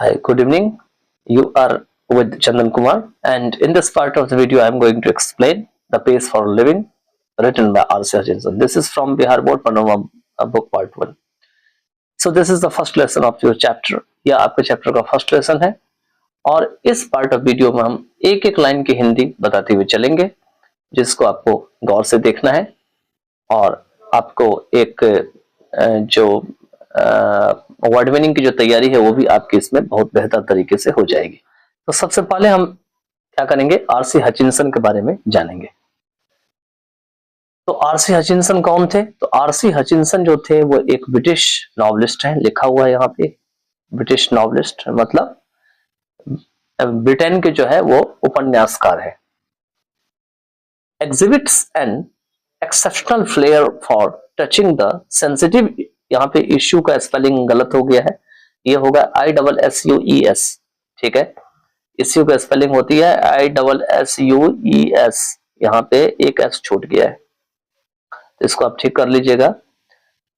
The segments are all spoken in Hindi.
Hi, good evening. You are with Chandan Kumar, and in this part of the video, I am going to explain The Pace for Living, written by R.C. Hutchinson. This is from Bihar Board Panorama book part 1. So this is the first lesson of your chapter. यह आपके चैप्टर का फर्स्ट लेसन है और इस पार्ट ऑफ वीडियो में हम एक एक लाइन की हिंदी बताते हुए चलेंगे, जिसको आपको गौर से देखना है और आपको एक जो वर्ड मीनिंग की जो तैयारी है वो भी आपकी इसमें बहुत बेहतर तरीके से हो जाएगी। तो सबसे पहले हम क्या करेंगे, आरसी हचिंसन के बारे में जानेंगे। तो आरसी हचिंसन कौन थे? तो आरसी हचिंसन जो थे वो एक ब्रिटिश नॉवलिस्ट हैं, लिखा हुआ है यहाँ पे ब्रिटिश नॉवलिस्ट, मतलब ब्रिटेन के जो है वो उपन्यासकार है। Exhibits an exceptional flare for touching the sensitive, यहाँ पे इश्यू का स्पेलिंग गलत हो गया है, ये होगा ISSUES, ठीक है। इश्यू का स्पेलिंग होती है ISSUES, यहाँ पे एक S छूट गया है, तो इसको आप ठीक कर लीजिएगा।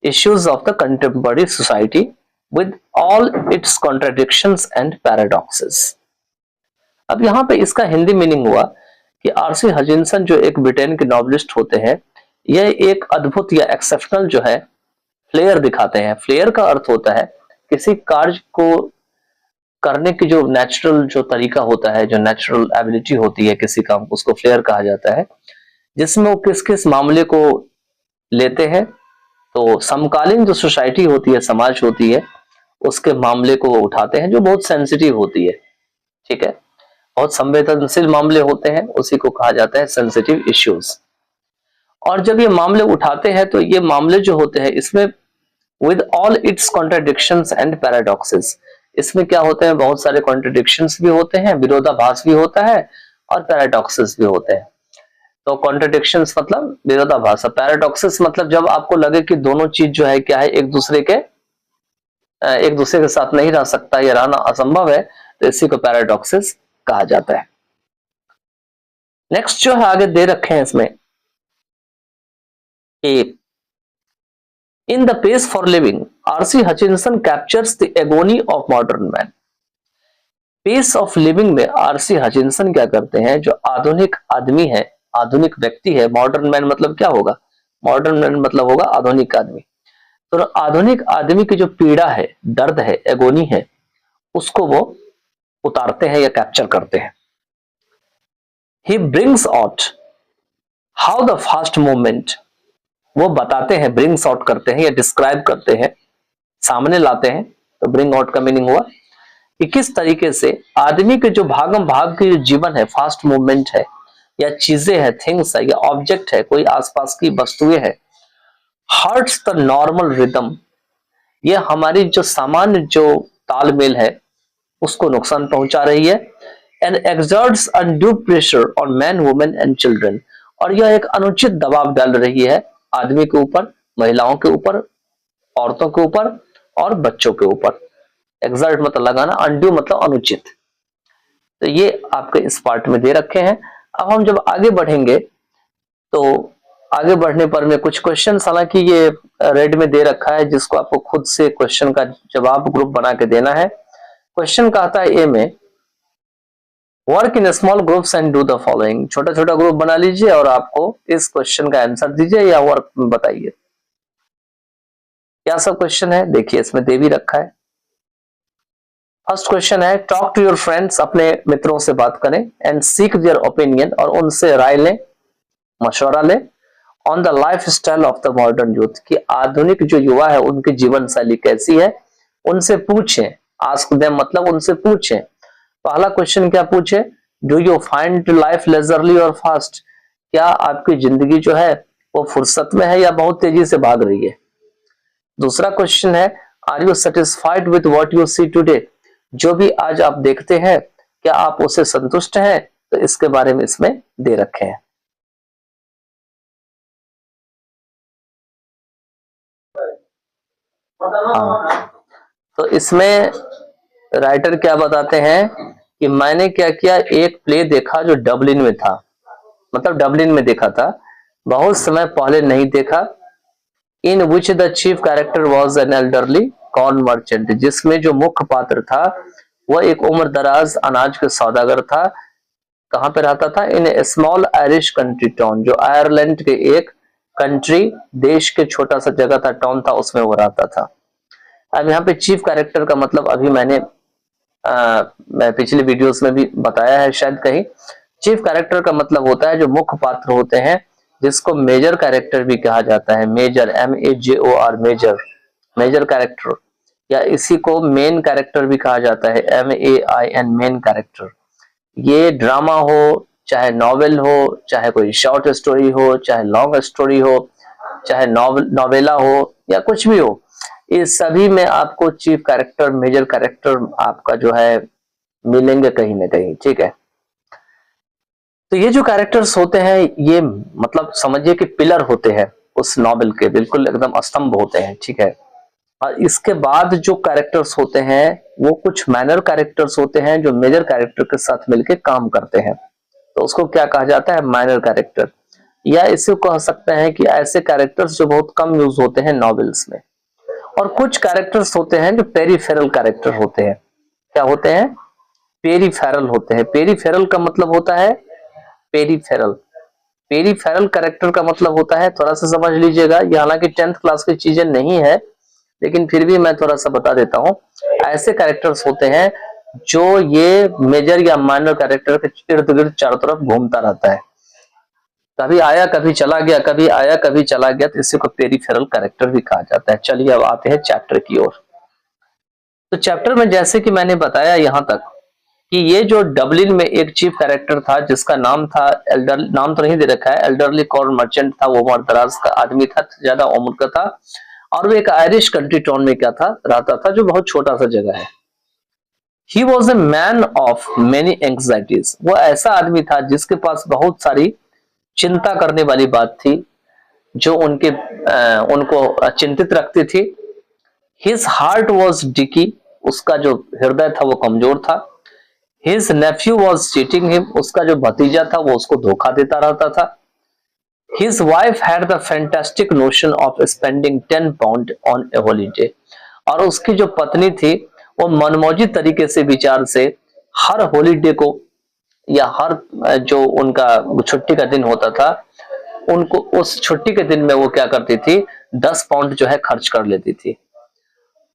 Issues of the contemporary society with all it's contradictions and paradoxes. अब यहाँ पे इसका हिंदी मीनिंग हुआ कि आरसी हचिंसन जो एक ब्रिटेन के नॉवलिस्ट होते हैं, यह एक अद्भुत या एक्सेप्शनल जो है फ्लेयर दिखाते हैं। फ्लेयर का अर्थ होता है किसी कार्य को करने की जो नेचुरल जो तरीका होता है, जो नेचुरल एबिलिटी होती है किसी काम, उसको फ्लेयर कहा जाता है, जिसमें वो किस किस मामले को लेते हैं। तो समकालीन जो सोसाइटी होती है, समाज होती है, उसके मामले को वो उठाते हैं जो बहुत सेंसिटिव होती है, ठीक है, बहुत संवेदनशील मामले होते हैं, उसी को कहा जाता है सेंसिटिव इश्यूज। और जब ये मामले उठाते हैं तो ये मामले जो होते हैं इसमें with all it's contradictions and paradoxes, इसमें क्या होते हैं, बहुत सारे कॉन्ट्राडिक्शंस भी होते हैं, विरोधाभास भी होता है और पैराडॉक्सेस भी होते हैं। तो कॉन्ट्राडिक्शंस मतलब विरोधाभास, पैराडॉक्सेस मतलब जब आपको लगे कि दोनों चीज जो है क्या है, एक दूसरे के साथ नहीं रह सकता, या रहना असंभव है, तो इसी को पैराडॉक्सेस कहा जाता है। नेक्स्ट जो है आगे दे रखे हैं इसमें, In the Pace for Living, R.C. Hutchinson captures the agony of modern man. Pace of living में आरसी हचिंसन क्या करते हैं, जो आधुनिक आदमी है, आधुनिक व्यक्ति है, मॉडर्न मैन मतलब क्या होगा, मॉडर्न मैन मतलब होगा आधुनिक आदमी। तो आधुनिक आदमी की जो पीड़ा है, दर्द है, एगोनी है, उसको वो उतारते हैं या कैप्चर करते हैं। He brings out how the fast movement, वो बताते हैं, ब्रिंग्स आउट करते हैं या डिस्क्राइब करते हैं, सामने लाते हैं। तो ब्रिंग आउट का मीनिंग हुआ कि किस तरीके से आदमी के जो भागम भाग के जो जीवन है, फास्ट मूवमेंट है, या चीजें है, थिंग्स है, या ऑब्जेक्ट है, कोई आसपास की वस्तुएं है, हर्ट्स द नॉर्मल रिदम, ये हमारी जो सामान्य जो तालमेल है उसको नुकसान पहुंचा रही है। And exerts undue pressure on man, women and children, और यह एक अनुचित दबाव डाल रही है आदमी के ऊपर, महिलाओं के ऊपर, औरतों के ऊपर और बच्चों के ऊपर। एक्सर्ट मतलब लगाना, अनड्यू मतलब अनुचित। तो ये आपके इस पार्ट में दे रखे हैं। अब हम जब आगे बढ़ेंगे तो आगे बढ़ने पर में कुछ क्वेश्चन, हालांकि ये रेड में दे रखा है, जिसको आपको खुद से क्वेश्चन का जवाब ग्रुप बना के देना है। क्वेश्चन कहता है ए में, work in small groups and do the following, छोटा छोटा ग्रुप बना लीजिए और आपको इस क्वेश्चन का आंसर दीजिए या वर्क बताइए। क्या सब क्वेश्चन है देखिए, इसमें दे भी रखा है। फर्स्ट क्वेश्चन है, टॉक टू योर फ्रेंड्स, अपने मित्रों से बात करें, एंड सीक देयर ओपिनियन, और उनसे राय लें, मशवरा लें, on the life style of the modern youth, कि आधुनिक जो युवा है उनकी जीवन शैली कैसी है, उनसे पूछें। आस्क देम मतलब उनसे पूछें। पहला क्वेश्चन क्या पूछे, do you find life leisurely और फास्ट, क्या आपकी जिंदगी जो है वो फुर्सत में है या बहुत तेजी से भाग रही है। दूसरा क्वेश्चन है, are you satisfied with what you see today, जो भी आज आप देखते हैं क्या आप उससे संतुष्ट हैं। तो इसके बारे में इसमें दे रखे हैं। तो इसमें राइटर क्या बताते हैं कि मैंने क्या किया, एक प्ले देखा जो डबलिन में था, मतलब डबलिन में देखा था, बहुत समय पहले नहीं देखा, in which the chief character was an elderly corn merchant, जिसमें जो मुख्य पात्र था वह एक उम्र दराज अनाज के सौदागर था। कहाँ पे रहता था? इन ए स्मॉल आयरिश कंट्री टाउन, जो आयरलैंड के एक कंट्री देश के छोटा सा जगह था, टाउन था, उसमें वो रहता था। अब यहाँ पे चीफ कैरेक्टर का मतलब अभी मैं पिछले वीडियोस में भी बताया है शायद कहीं। चीफ कैरेक्टर का मतलब होता है जो मुख्य पात्र होते हैं, जिसको मेजर कैरेक्टर भी कहा जाता है। Major, MEJOR, major, major character, या इसी को मेन कैरेक्टर भी कहा जाता है, MAIN, मेन कैरेक्टर। ये ड्रामा हो, चाहे नॉवेल हो, चाहे कोई शॉर्ट स्टोरी हो, चाहे लॉन्ग स्टोरी हो, चाहे नॉवेला हो, या कुछ भी हो, इस सभी में आपको चीफ कैरेक्टर, मेजर कैरेक्टर आपका जो है मिलेंगे कहीं ना कहीं। ठीक है, तो ये जो कैरेक्टर्स होते हैं, ये मतलब समझिए कि पिलर होते हैं उस नॉवेल के, बिल्कुल एकदम स्तंभ होते हैं। ठीक है, और इसके बाद जो कैरेक्टर्स होते हैं वो कुछ माइनर कैरेक्टर्स होते हैं जो मेजर कैरेक्टर के साथ मिलकर काम करते हैं, तो उसको क्या कहा जाता है? Minor character. या इसे कह सकते हैं कि ऐसे कैरेक्टर्स जो बहुत कम यूज होते हैं नॉवेल्स में। और कुछ कैरेक्टर्स होते हैं जो पेरीफेरल कैरेक्टर होते हैं। क्या होते हैं? पेरीफेरल होते हैं। पेरीफेरल का मतलब होता है, पेरीफेरल, पेरीफेरल कैरेक्टर का मतलब होता है, थोड़ा सा समझ लीजिएगा, ये हालांकि 10th क्लास की चीजें नहीं है, लेकिन फिर भी मैं थोड़ा सा बता देता हूं। ऐसे कैरेक्टर्स होते हैं जो ये मेजर या माइनर कैरेक्टर के इर्द गिर्द चारों तरफ घूमता रहता है, कभी आया कभी चला गया, कभी आया कभी चला गया, तो इसी को पेरीफेरल कैरेक्टर भी कहा जाता है। चलिए अब आते हैं चैप्टर की ओर। तो चैप्टर में जैसे कि मैंने बताया यहां तक कि ये जो डबलिन में एक चीफ कैरेक्टर था जिसका नाम था एल्डर, नाम तो नहीं दे रखा है, एल्डरली कॉर्न मर्चेंट था, वो उम्र दराज का आदमी था, ज्यादा उम्र का था, और वो एक आयरिश कंट्री टाउन में क्या था, रहता था, जो बहुत छोटा सा जगह है। He was a man of many anxieties, वो ऐसा आदमी था जिसके पास बहुत सारी चिंता करने वाली बात थी, जो उनको चिंतित रखती थी। हिज हार्ट वॉज डिकी, उसका जो हृदय था वो कमजोर था। His Neiphiu was cheating him, उसका जो भतीजा था वो उसको धोखा देता रहता था। His wife had the fantastic notion of spending 10 pound on A holiday, और उसकी जो पत्नी थी वो मनमौजी तरीके से विचार से हर हॉलीडे को, या हर जो उनका छुट्टी का दिन होता था, उनको उस छुट्टी के दिन में वो क्या करती थी, 10 पाउंड जो है खर्च कर लेती थी।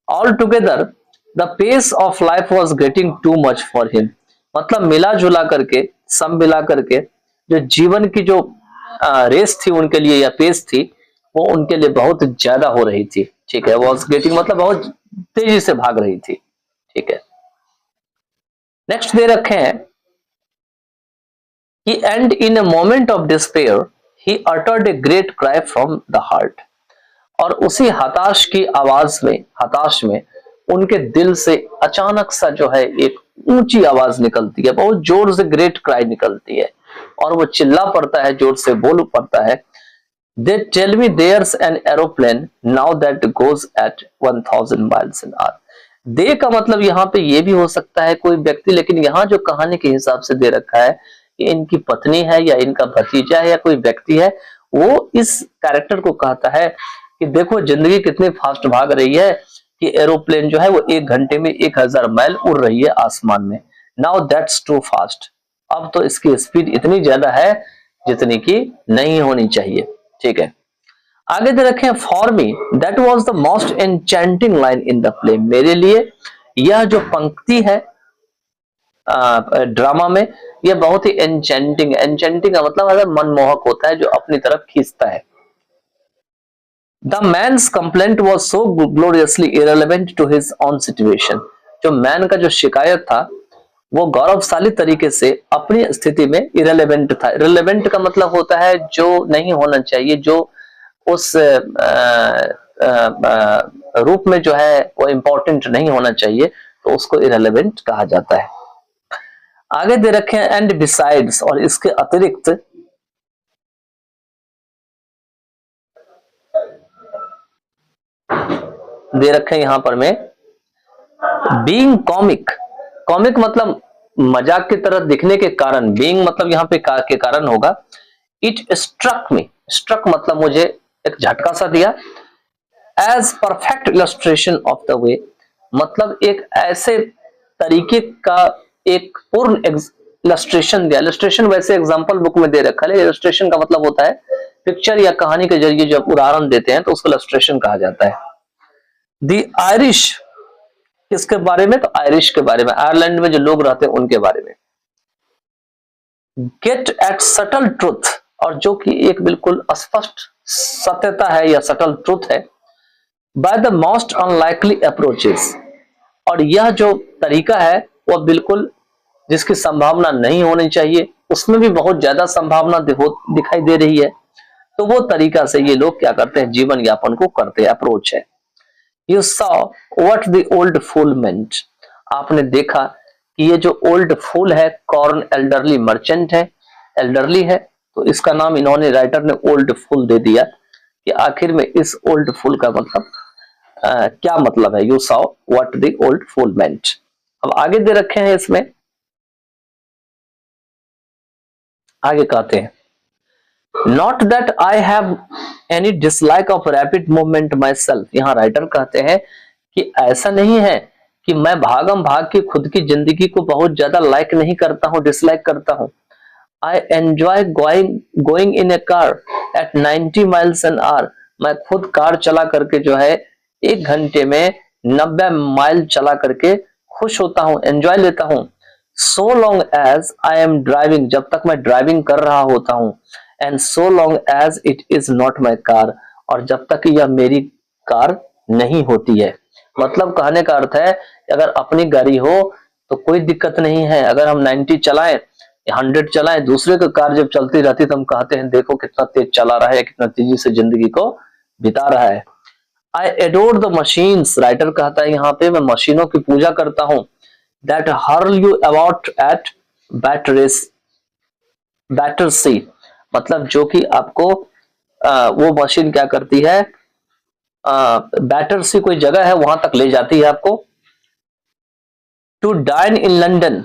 All together the pace of life was getting too much for him, मतलब मिला जुला करके, सब मिला करके जो जीवन की जो रेस थी उनके लिए, या पेस थी, वो उनके लिए बहुत ज्यादा हो रही थी। ठीक है, वॉज गेटिंग मतलब बहुत तेजी से भाग रही थी। ठीक है, नेक्स्ट दे रखे हैं कि and in a moment of despair he uttered a great cry from the heart, और उसी हताश में उनके दिल से अचानक सा जो है एक ऊंची आवाज निकलती है, बहुत जोर से ग्रेट क्राई निकलती है, और वो चिल्ला पड़ता है, जोर से बोल पड़ता है, they tell me there's an aeroplane now that goes at 1000 miles in hour. They का मतलब यहाँ पे ये भी हो सकता है कोई व्यक्ति, लेकिन यहाँ जो कहानी के हिसाब से दे रखा है कि इनकी पत्नी है या इनका भतीजा है या कोई व्यक्ति है, वो इस कैरेक्टर को कहता है कि देखो जिंदगी कितनी फास्ट भाग रही है, कि एरोप्लेन जो है वो 1 घंटे में 1000 माइल उड़ रही है आसमान में। नाउ दैट्स टू फास्ट, अब तो इसकी स्पीड इतनी ज्यादा है जितनी की नहीं होनी चाहिए। ठीक है, आगे दे रखे हैं for me that was the most enchanting line in the play, मेरे लिए यह जो पंक्ति है ड्रामा में, यह बहुत ही एन्चेंटिंग, एन्चेंटिंग का मतलब है मनमोहक होता है, जो अपनी तरफ खींचता है। The man's complaint was so gloriously irrelevant to his own situation, जो मैन का जो शिकायत था वो गौरवशाली तरीके से अपनी स्थिति में इरेलेवेंट था। इरेलेवेंट का मतलब होता है जो नहीं होना चाहिए, जो उस रूप में जो है वो इंपॉर्टेंट नहीं होना चाहिए, तो उसको इरेलेवेंट कहा जाता है। आगे दे रखे हैं एंड बिसाइड्स, और इसके अतिरिक्त दे रखे हैं यहां पर में बीइंग कॉमिक, कॉमिक मतलब मजाक की तरह दिखने के कारण, बीइंग मतलब यहाँ पे के कारण होगा। इट स्ट्रक मी, स्ट्रक मतलब मुझे एक झटका सा दिया, as perfect illustration of the way, मतलब एक ऐसे तरीके का एक पूर्ण इलस्ट्रेशन दिया। इलस्ट्रेशन वैसे एग्जांपल बुक में दे रखा है, इलस्ट्रेशन का मतलब होता है पिक्चर या कहानी के जरिए जब उदाहरण देते हैं तो उसको इलस्ट्रेशन कहा जाता है। द आयरिश किसके बारे में? तो आयरिश के बारे में, आयरलैंड में जो लोग रहते हैं उनके बारे में। गेट एट सटल ट्रूथ, और जो कि एक बिल्कुल स्पष्ट सत्यता है या सटल ट्रूथ है। By the most unlikely approaches, और यह जो तरीका है वह बिल्कुल जिसकी संभावना नहीं होनी चाहिए उसमें भी बहुत ज्यादा संभावना दिखाई दे रही है, तो वो तरीका से ये लोग क्या करते हैं, जीवन यापन को करते हैं, अप्रोच है। You saw what the old fool meant, आपने देखा कि ये जो ओल्ड फूल है कॉर्न एल्डरली मर्चेंट है, एल्डरली है, तो इसका नाम इन्होंने राइटर ने ओल्ड फूल दे दिया कि आखिर में इस ओल्ड फूल का मतलब क्या मतलब है। You saw what the old fool meant. अब आगे दे रखे हैं इसमें, आगे कहते हैं not that I have any dislike of rapid movement myself. यहाँ राइटर कहते हैं कि ऐसा नहीं है कि मैं भागम भाग की खुद की जिंदगी को बहुत ज्यादा लाइक नहीं करता हूँ, डिसलाइक करता हूँ। I enjoy going in A car eight 90 miles an hour, मैं खुद कार चला करके जो है 1 घंटे में 90 माइल चला करके खुश होता हूँ, एंजॉय लेता हूँ। So long as I am driving, जब तक मैं ड्राइविंग कर रहा होता हूँ। And so long as it is not my car, और जब तक यह मेरी कार नहीं होती है। मतलब कहने का अर्थ है अगर अपनी गाड़ी हो तो कोई दिक्कत नहीं है, अगर हम 90 चलाएं 100 चलाएं, दूसरे की कार जब चलती रहती तो हम कहते हैं देखो कितना तेज चला रहा है, कितना तेजी से जिंदगी को बिता रहा है। आई एडोर द मशीन्स, राइटर कहता है यहाँ पे मैं मशीनों की पूजा करता हूँ। That hurl you about at better sea, मतलब जो कि आपको वो मशीन क्या करती है, बैटर सी कोई जगह है वहां तक ले जाती है आपको। To dine in London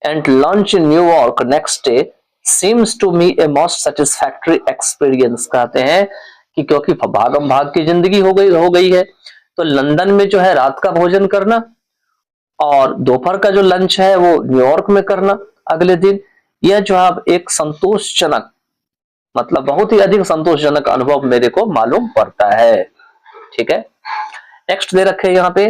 and lunch in New York next day seems to me a most satisfactory experience. कहते हैं कि क्योंकि भागम भाग की जिंदगी हो गई है तो लंदन में जो है रात का भोजन करना और दोपहर का जो लंच है वो न्यूयॉर्क में करना अगले दिन, यह जो आप एक संतोषजनक, मतलब बहुत ही अधिक संतोषजनक अनुभव मेरे को मालूम पड़ता है। ठीक है, नेक्स्ट दे रखे यहाँ पे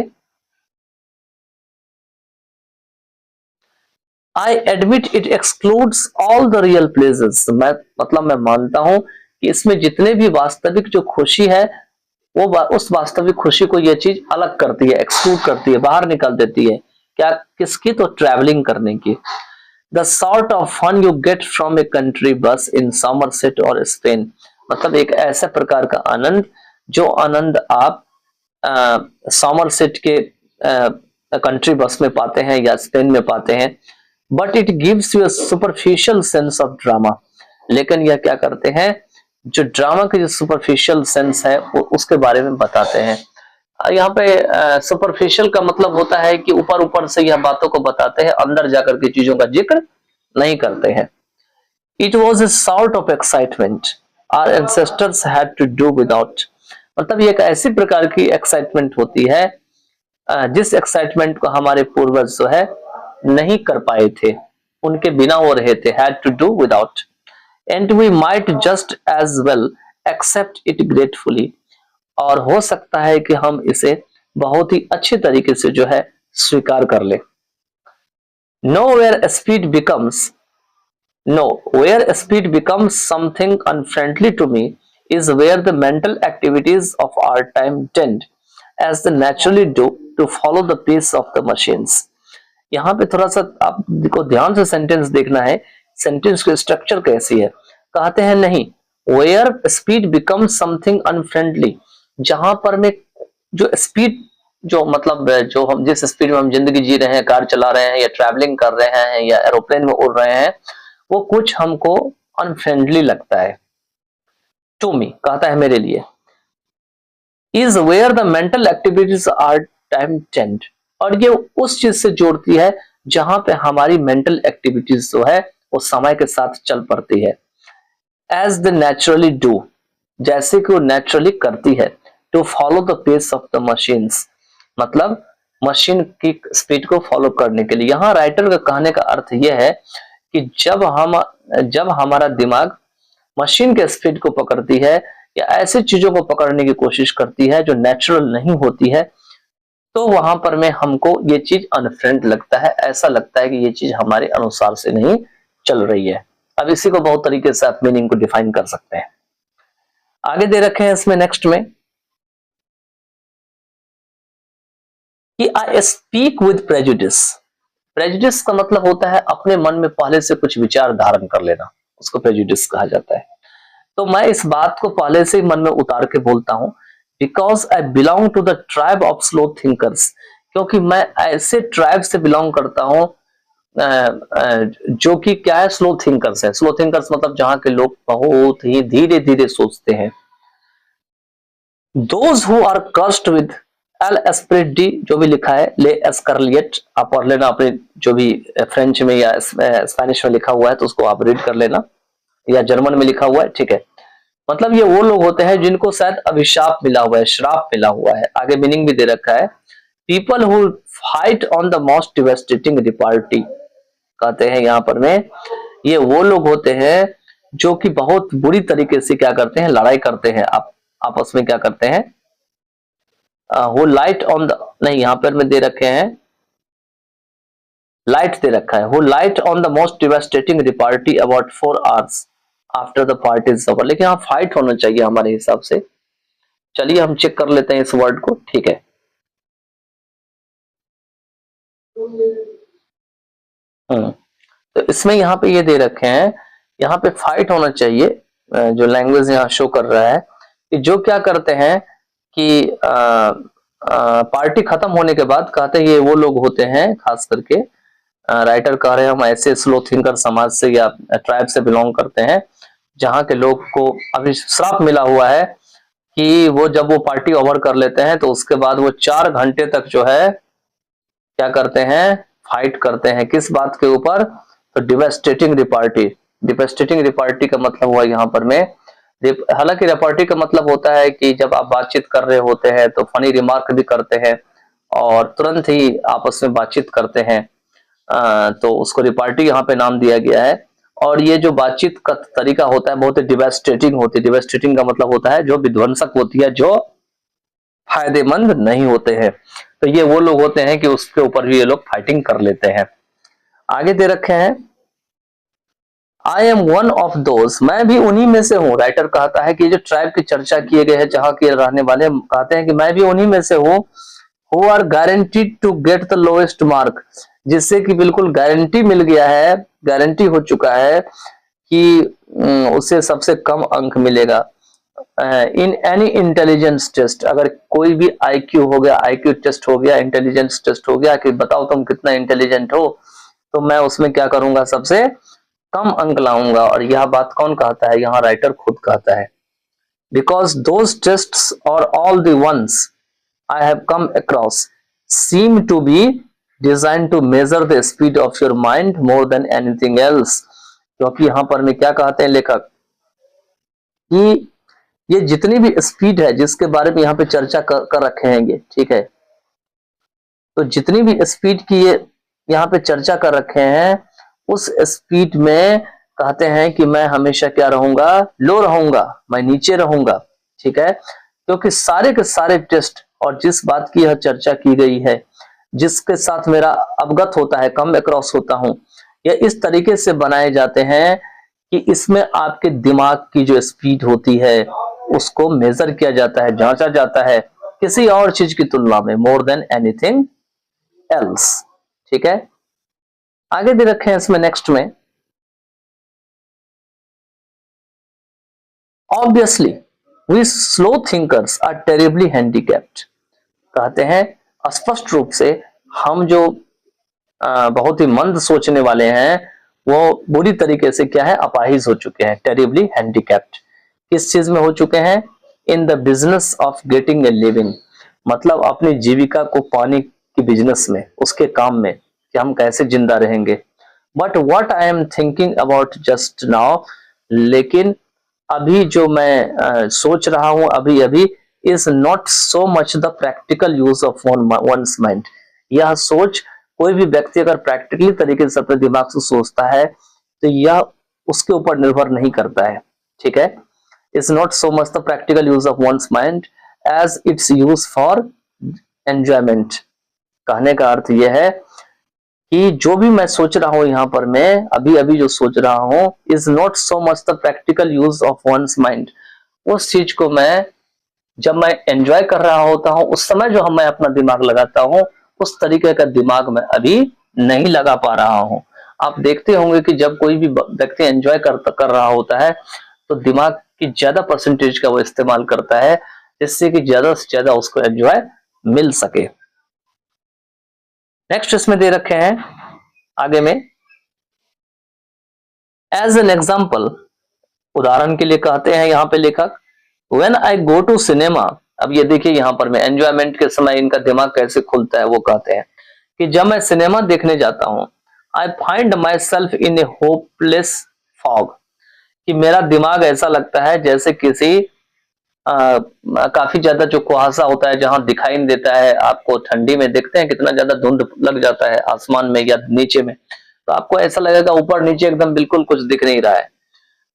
I admit it excludes all the real pledges, मैं मतलब मैं मानता हूं कि इसमें जितने भी वास्तविक जो खुशी है वो उस वास्तविक खुशी को यह चीज अलग करती है, एक्सक्लूड करती है, बाहर निकाल देती है। क्या किसकी? तो ट्रैवलिंग करने की। The sort of fun you get from a country bus in Somerset और स्पेन, मतलब एक ऐसे प्रकार का आनंद जो आनंद आप समरसेट के कंट्री बस में पाते हैं या स्पेन में पाते हैं। But it gives you a superficial sense of drama, लेकिन यह क्या करते हैं, जो ड्रामा की जो सुपरफिशियल सेंस है वो उसके बारे में बताते हैं। यहाँ पे सुपरफिशियल का मतलब होता है कि ऊपर ऊपर से यह बातों को बताते हैं, अंदर जाकर के चीजों का जिक्र नहीं करते हैं। It was a sort of excitement our ancestors had to do without, मतलब ये एक ऐसी प्रकार की एक्साइटमेंट होती है जिस एक्साइटमेंट को हमारे पूर्वज जो है नहीं कर पाए थे, उनके बिना हो रहे थे, had to do without. And we might just as well accept it gratefully, और हो सकता है कि हम इसे बहुत ही अच्छे तरीके से जो है स्वीकार कर ले। Nowhere speed becomes something unfriendly to me is where the mental activities of our time tend as the naturally do to follow the pace of the machines. यहाँ पे थोड़ा सा आपको ध्यान से सेंटेंस देखना है, सेंटेंस की स्ट्रक्चर कैसी है। कहते हैं नहीं, where speed becomes something unfriendly, जहां पर में जो स्पीड, जो मतलब जो हम जिस स्पीड में हम जिंदगी जी रहे हैं, कार चला रहे हैं या ट्रैवलिंग कर रहे हैं या एरोप्लेन में उड़ रहे हैं, वो कुछ हमको अनफ्रेंडली लगता है। टू मी कहता है मेरे लिए, is where the mental activities are time tend, और ये उस चीज से जोड़ती है जहां पे हमारी मेंटल एक्टिविटीज जो है वो समय के साथ चल पड़ती है। एज द नेचुरली डू, जैसे कि वो नेचुरली करती है। To follow the pace of the machines, मतलब मशीन की स्पीड को फॉलो करने के लिए। यहाँ राइटर का कहने का अर्थ यह है कि जब हमारा दिमाग मशीन के स्पीड को पकड़ती है या ऐसी चीजों को पकड़ने की कोशिश करती है जो नेचुरल नहीं होती है, तो वहां पर में हमको ये चीज अनफ्रेंड लगता है, ऐसा लगता है कि ये चीज हमारे अनुसार से नहीं चल रही है। अब इसी को बहुत तरीके से आप मीनिंग को डिफाइन कर सकते हैं। आगे दे रखे हैं इसमें नेक्स्ट में कि I speak with prejudice. Prejudice का मतलब होता है अपने मन में पहले से कुछ विचार धारण कर लेना, उसको प्रेजुडिस कहा जाता है। तो मैं इस बात को पहले से ही मन में उतार के बोलता हूं, because I belong to the tribe of slow thinkers, क्योंकि मैं ऐसे ट्राइब से बिलोंग करता हूं जो कि क्या है, स्लो थिंकर्स है। स्लो थिंकर्स मतलब जहां के लोग बहुत ही धीरे धीरे सोचते हैं। Those who are cursed with l esprit de, जो भी लिखा है ले एस्करलिएट, आप पढ़ लेना अपने जो भी फ्रेंच में या स्पेनिश में लिखा हुआ है तो उसको आप रीड कर लेना, या जर्मन में लिखा हुआ है, ठीक है। मतलब ये वो लोग होते हैं जिनको शायद अभिशाप मिला हुआ है, श्राप मिला हुआ है। आगे मीनिंग भी दे रखा है, people who fight on the most devastating repartee, कहते हैं यहाँ पर में ये वो लोग होते हैं जो कि बहुत बुरी तरीके से क्या करते हैं, लड़ाई करते हैं, आप आपस में क्या करते हैं, वो लाइट ऑन द, नहीं यहाँ पर में दे रखे हैं लाइट दे रखा है, वो light on the most devastating repartee about 4 hours after the party is over. लेकिन यहाँ फाइट होना चाहिए हमारे हिसाब से। चलिए हम चेक कर लेते हैं इस वर्ड को, ठीक है। तो इसमें यहाँ पे ये दे रखे हैं, यहाँ पे फाइट होना चाहिए, जो लैंग्वेज यहाँ शो कर रहा है कि जो क्या करते हैं कि पार्टी खत्म होने के बाद कहते हैं ये वो लोग होते हैं, खास करके राइटर कह रहे हैं हम ऐसे स्लो थिंकर समाज से या ट्राइब से बिलोंग करते हैं जहां के लोग को अभी श्राप मिला हुआ है कि वो जब वो पार्टी ओवर कर लेते हैं तो उसके बाद वो 4 घंटे तक जो है क्या करते हैं, फाइट करते हैं। किस बात के ऊपर, तो डिवास्टेटिंग रिपार्टी। डिवास्टेटिंग रिपार्टी का मतलब हुआ यहाँ पर में, हालांकि रिपार्टी का मतलब होता है कि जब आप बातचीत कर रहे होते हैं तो फनी रिमार्क भी करते हैं और तुरंत ही आपस में बातचीत करते हैं, तो उसको रिपार्टी यहाँ पे नाम दिया गया है। और ये जो बातचीत का तरीका होता है बहुत ही डिवास्टेटिंग होती है। डिवास्टेटिंग का मतलब होता है जो विध्वंसक होती है, जो फायदेमंद नहीं होते हैं। तो ये वो लोग होते हैं कि उसके ऊपर भी ये लोग फाइटिंग कर लेते हैं। आगे दे रखे हैं, I am one of those, मैं भी उन्हीं में से हूँ। राइटर कहता है कि जो ट्राइब की चर्चा किए गए हैं जहां के रहने वाले कहते हैं कि मैं भी उन्हीं में से हूँ, who are guaranteed to get the lowest mark, जिससे कि बिल्कुल गारंटी मिल गया है, गारंटी हो चुका है कि उसे सबसे कम अंक मिलेगा इन एनी इंटेलिजेंस टेस्ट। अगर कोई भी आईक्यू हो गया, आईक्यू टेस्ट हो गया, इंटेलिजेंस टेस्ट हो गया कि बताओ तुम कितना इंटेलिजेंट हो, तो मैं उसमें क्या करूंगा, सबसे कम अंक लाऊंगा। और यह बात कौन कहता है, यहाँ राइटर खुद कहता है, बिकॉज दोज टेस्ट्स और all the ones I have come across seem to be designed to measure the speed of your mind more than anything else। क्योंकि यहां पर में क्या कहते हैं लेखक कि ये जितनी भी स्पीड है जिसके बारे में यहाँ पे चर्चा कर रखे हैं ये, ठीक है, तो जितनी भी स्पीड की ये यहाँ पे चर्चा कर रखे हैं उस स्पीड में कहते हैं कि मैं हमेशा क्या रहूंगा, लो रहूंगा, मैं नीचे रहूंगा, ठीक है। क्योंकि सारे के सारे टेस्ट और जिस बात की यह चर्चा की गई है, जिसके साथ मेरा अवगत होता है, कम अक्रॉस होता हूं, यह इस तरीके से बनाए जाते हैं कि इसमें आपके दिमाग की जो स्पीड होती है उसको मेजर किया जाता है, जांचा जाता है किसी और चीज की तुलना में, मोर देन एनीथिंग एल्स, ठीक है। आगे भी रखे हैं इसमें नेक्स्ट में, obviously we slow thinkers are terribly handicapped. कहते हैं स्पष्ट रूप से हम जो बहुत ही मंद सोचने वाले हैं वो बुरी तरीके से क्या है, अपाहिज हो चुके हैं, टेरिबली हैंडीकैप्ड। किस चीज में हो चुके हैं, in the business of getting a living, मतलब अपनी जीविका को पाने की बिजनेस में, उसके काम में कि हम कैसे जिंदा रहेंगे। But what I am thinking about just now, लेकिन अभी जो मैं सोच रहा हूं अभी अभी, is not so much the practical use of one's mind, यह सोच कोई भी व्यक्ति अगर प्रैक्टिकली तरीके से अपने दिमाग से सोचता है तो यह उसके ऊपर निर्भर नहीं करता है, ठीक है। It's not so much the practical use of one's mind as its use for enjoyment. कहने का अर्थ यह है कि जो भी मैं सोच रहा हूं यहाँ पर, मैं अभी अभी जो सोच रहा हूं, is not so much the practical use of one's mind. उस चीज को मैं जब मैं एंजॉय कर रहा होता हूं उस समय जो मैं अपना दिमाग लगाता हूं, उस तरीके का दिमाग मैं अभी नहीं लगा पा रहा हूं। आप देखते होंगे कि जब कोई भी व्यक्ति एंजॉय कर रहा होता है तो दिमाग की ज्यादा परसेंटेज का वो इस्तेमाल करता है, जिससे कि ज्यादा से ज्यादा उसको एंजॉय मिल सके। नेक्स्ट इसमें दे रखे हैं आगे में, एज एन एग्जाम्पल, उदाहरण के लिए कहते हैं यहाँ पे लेखक, when I go to cinema. अब ये देखिए यहाँ पर मैं एंजॉयमेंट के समय इनका दिमाग कैसे खुलता है। वो कहते हैं कि जब मैं सिनेमा देखने जाता हूं, I find my self in A hopeless fog, कि मेरा दिमाग ऐसा लगता है जैसे किसी काफी ज्यादा जो कुहासा होता है जहां दिखाई नहीं देता है। आपको ठंडी में देखते हैं कितना ज्यादा धुंध लग जाता है आसमान में या नीचे में, तो आपको ऐसा लगेगा ऊपर नीचे एकदम बिल्कुल कुछ दिख नहीं रहा है।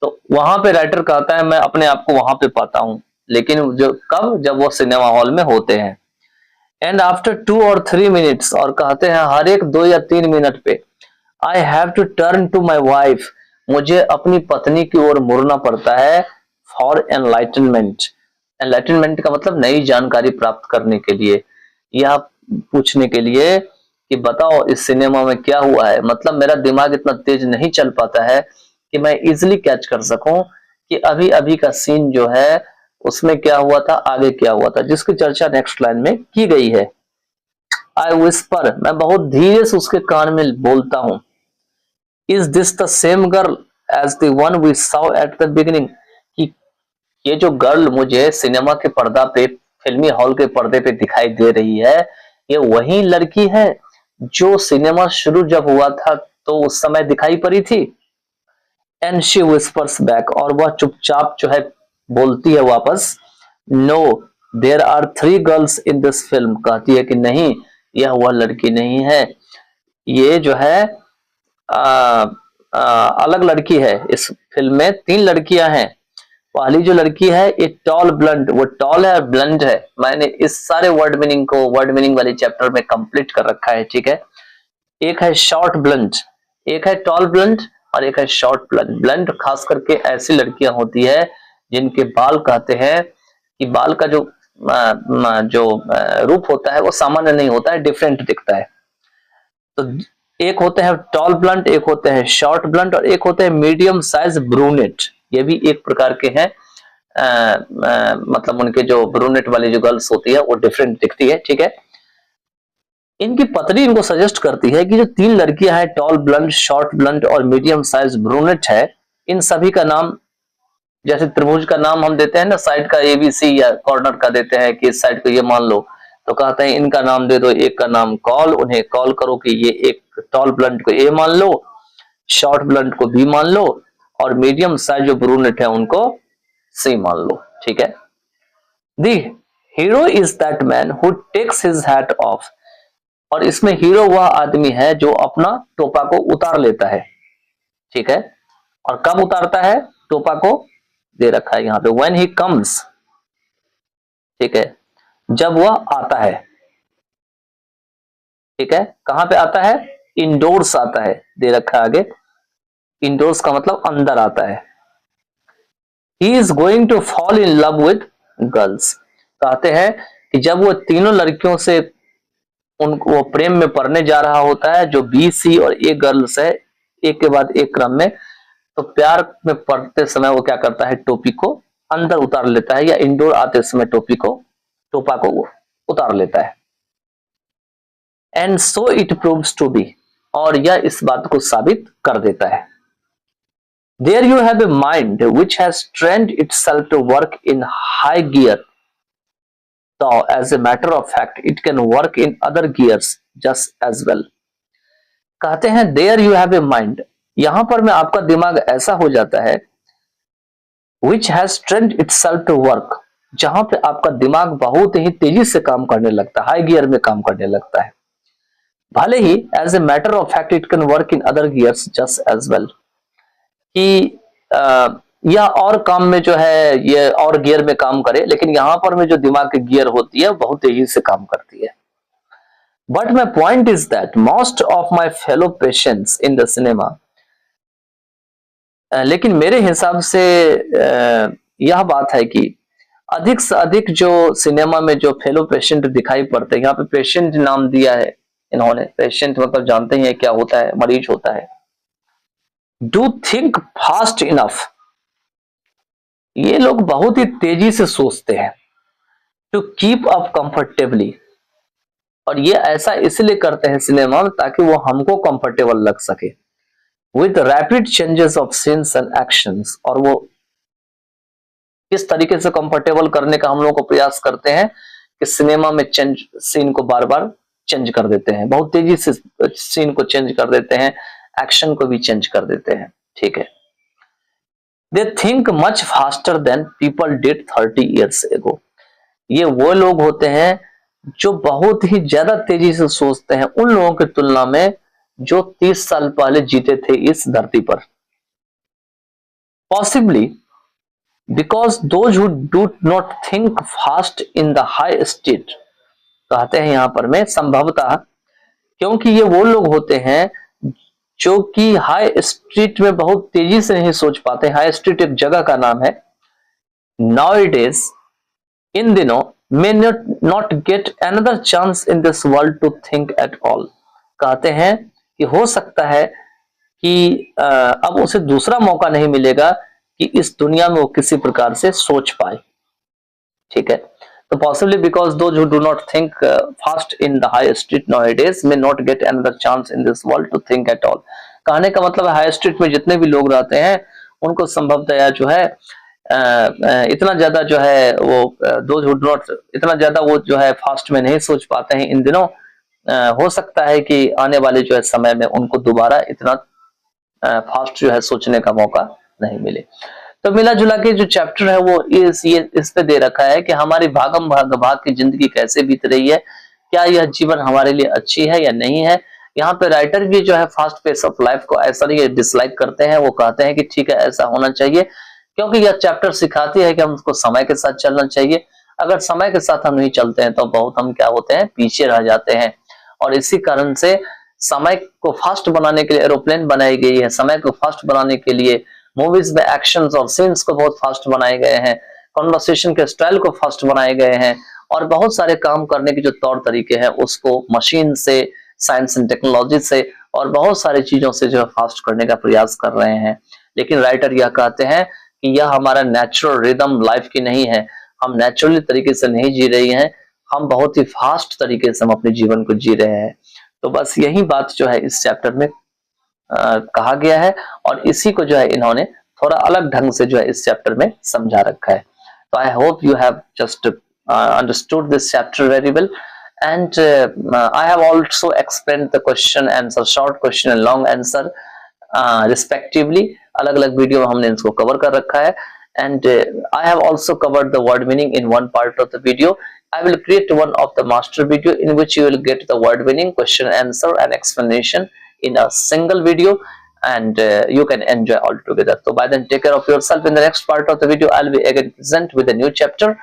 तो वहां पे राइटर कहता है मैं अपने आप को वहां पे पाता हूं, लेकिन जो कब, जब वो सिनेमा हॉल में होते हैं। एंड आफ्टर 2 और 3 मिनट्स, और कहते हैं हर एक 2 या 3 मिनट पे, I have to turn to my wife, मुझे अपनी पत्नी की ओर मुड़ना पड़ता है, फॉर एनलाइटनमेंट। एनलाइटनमेंट का मतलब नई जानकारी प्राप्त करने के लिए, या पूछने के लिए कि बताओ इस सिनेमा में क्या हुआ है। मतलब मेरा दिमाग इतना तेज नहीं चल पाता है कि मैं इजिली कैच कर सकूं कि अभी अभी का सीन जो है उसमें क्या हुआ था, आगे क्या हुआ था, जिसकी चर्चा नेक्स्ट लाइन में की गई है। आई विस्पर, मैं बहुत धीरे से उसके कान में बोलता हूं, is this the same girl as the one we saw at the beginning, कि ये जो गर्ल मुझे सिनेमा के पर्दा पे, फिल्मी हॉल के पर्दे पे दिखाई दे रही है, ये वही लड़की है जो सिनेमा शुरू जब हुआ था तो उस समय दिखाई पड़ी थी। एंड शी विस्पर्स बैक, और वह चुपचाप जो है बोलती है वापस, no there are 3 girls in this film, कहती है कि नहीं, यह वह लड़की नहीं है, ये जो है अलग लड़की है। इस फिल्म में 3 लड़कियां हैं। पहली जो लड़की है ये टॉल ब्लंट, वो टॉल है और ब्लंट है। मैंने इस सारे वर्ड मीनिंग को वर्ड मीनिंग वाले चैप्टर में कंप्लीट कर रखा है, ठीक है। एक है शॉर्ट ब्लंट, एक है टॉल ब्लंट और एक है शॉर्ट ब्लंट। ब्लंट खास करके ऐसी लड़कियां होती है जिनके बाल, कहते हैं कि बाल का जो रूप होता है वो सामान्य नहीं होता है, डिफरेंट दिखता है। तो एक होते हैं टॉल ब्लंट, एक होते हैं शॉर्ट ब्लंट और एक होते हैं मीडियम साइज ब्रूनेट। ये भी एक प्रकार के हैं, मतलब उनके जो ब्रूनेट वाली जो गर्ल्स होती है वो डिफरेंट दिखती है, ठीक है। इनकी पत्नी इनको सजेस्ट करती है कि जो 3 लड़कियां हैं, टॉल ब्लंट, शॉर्ट ब्लंट और मीडियम साइज ब्रूनेट है, इन सभी का नाम, जैसे त्रिभुज का नाम हम देते हैं ना, साइड का ABC या कॉर्नर का देते हैं कि इस साइड को ये मान लो, तो कहते हैं इनका नाम दे दो, एक का नाम कॉल, उन्हें कॉल करो कि ये एक टॉल ब्लंट को A मान लो, शॉर्ट ब्लंट को B मान लो और मीडियम साइज जो ब्रूनेट है उनको C मान लो, ठीक है। The hero is that man who takes his hat off, और इसमें हीरो वह आदमी है जो अपना टोपा को उतार लेता है, ठीक है। और कब उतारता है टोपा को, दे रखा है यहाँ पे, व्हेन ही कम्स, ठीक है, जब वह आता है, ठीक है। कहां पे आता है, इंडोर्स आता है, दे रखा है आगे। इंडोर्स का मतलब अंदर आता है। He is going to fall in love with girls, कहते हैं कि जब वो तीनों लड़कियों से उनको वो प्रेम में पड़ने जा रहा होता है, जो B, C और A गर्ल्स है, एक के बाद एक क्रम में, तो प्यार में पड़ते समय वो क्या करता है, टोपी को अंदर उतार लेता है, या इंडोर आते समय टोपा को वो उतार लेता है। And so it proves to be, और यह इस बात को साबित कर देता है। There you have a mind which has trained itself to work in high gear, so as a matter of fact it can work in other gears just as well। कहते हैं there you have a mind, यहां पर में आपका दिमाग ऐसा हो जाता है, which has trained itself to work, जहां पे आपका दिमाग बहुत ही तेजी से काम करने लगता है, हाई गियर में काम करने लगता है। भले ही as a matter of fact it can work in other gears just as well, कि यह और काम में जो है ये और गियर में काम करे, लेकिन यहाँ पर में जो दिमाग की गियर होती है बहुत तेजी से काम करती है। But my point is that most of my fellow patients in the cinema, लेकिन मेरे हिसाब से यह बात है कि अधिक से अधिक जो सिनेमा में जो फेलो पेशेंट दिखाई पड़ते हैं, यहाँ पे पेशेंट नाम दिया है इन्होंने, पेशेंट मतलब जानते ही है क्या होता है, मरीज होता है। डू थिंक फास्ट इनफ, ये लोग बहुत ही तेजी से सोचते हैं। टू कीप अप कंफर्टेबली, और ये ऐसा इसलिए करते हैं सिनेमा में ताकि वो हमको कंफर्टेबल लग सके। With rapid changes of scenes and actions, और वो किस तरीके से कंफर्टेबल करने का हम लोग को प्रयास करते हैं कि सिनेमा में चेंज सीन को बार बार चेंज कर देते हैं, बहुत तेजी से सीन को चेंज कर देते हैं, एक्शन को भी चेंज कर देते हैं। ठीक है, they think much faster than people did 30 years ago। ये वो लोग होते हैं जो बहुत ही ज्यादा तेजी से सोचते हैं उन लोगों की तुलना में जो 30 साल पहले जीते थे इस धरती पर। Possibly because those who do not think fast in the high state, कहते हैं यहां पर में संभवतः क्योंकि ये वो लोग होते हैं जो कि हाई स्ट्रीट में बहुत तेजी से नहीं सोच पाते। हाई स्ट्रीट एक जगह का नाम है। नाउअडेज, इन दिनों, may not get another chance in this world to think at all। कहते हैं कि हो सकता है कि अब उसे दूसरा मौका नहीं मिलेगा कि इस दुनिया में वो किसी प्रकार से सोच पाए। ठीक है, तो possibly because those who do not think fast in the high street nowadays may not get another chance in this world to think at all। कहने का मतलब हाई स्ट्रीट में जितने भी लोग रहते हैं उनको संभवतः जो है इतना ज्यादा जो है वो दोज हु डू नॉट, इतना ज्यादा वो जो है फास्ट में नहीं सोच पाते हैं इन दिनों। हो सकता है कि आने वाले जो है समय में उनको दोबारा इतना फास्ट जो है सोचने का मौका नहीं मिले। तो मिला जुला के जो चैप्टर है वो इस पे दे रखा है कि हमारी भागम भाग की जिंदगी कैसे बीत रही है, क्या यह जीवन हमारे लिए अच्छी है या नहीं है। यहाँ पे राइटर भी जो है फास्ट पेस ऑफ लाइफ को ऐसा नहीं डिसलाइक करते हैं, वो कहते हैं कि ठीक है ऐसा होना चाहिए, क्योंकि यह चैप्टर सिखाती है कि हमको समय के साथ चलना चाहिए। अगर समय के साथ हम नहीं चलते हैं तो बहुत हम क्या होते हैं, पीछे रह जाते हैं। और इसी कारण से समय को फास्ट बनाने के लिए एरोप्लेन बनाई गई है, समय को फास्ट बनाने के लिए मूवीज में एक्शंस और सीन्स को बहुत फास्ट बनाए गए हैं, कॉन्वर्सेशन के स्टाइल को फास्ट बनाए गए हैं, और बहुत सारे काम करने के जो तौर तरीके हैं उसको मशीन से, साइंस एंड टेक्नोलॉजी से और बहुत सारी चीजों से जो है फास्ट करने का प्रयास कर रहे हैं। लेकिन राइटर यह कहते हैं कि यह हमारा नेचुरल रिदम लाइफ की नहीं है, हम नेचुरली तरीके से नहीं जी रही हैं, हम बहुत ही फास्ट तरीके से हम अपने जीवन को जी रहे हैं। तो बस यही बात जो है इस चैप्टर में कहा गया है, और इसी को जो है इन्होंने थोड़ा अलग ढंग से जो है इस चैप्टर में समझा रखा है। तो आई hope you have just understood this chapter very well, and I have also explained the question answer, short question and long answer respectively। अलग अलग वीडियो में हमने इसको कवर कर रखा है, and I have also covered the word meaning in one part of the video। I will create one of the master video in which you will get the word meaning, question answer and explanation in a single video, and you can enjoy all together। So by then take care of yourself। In the next part of the video I'll be again present with a new chapter,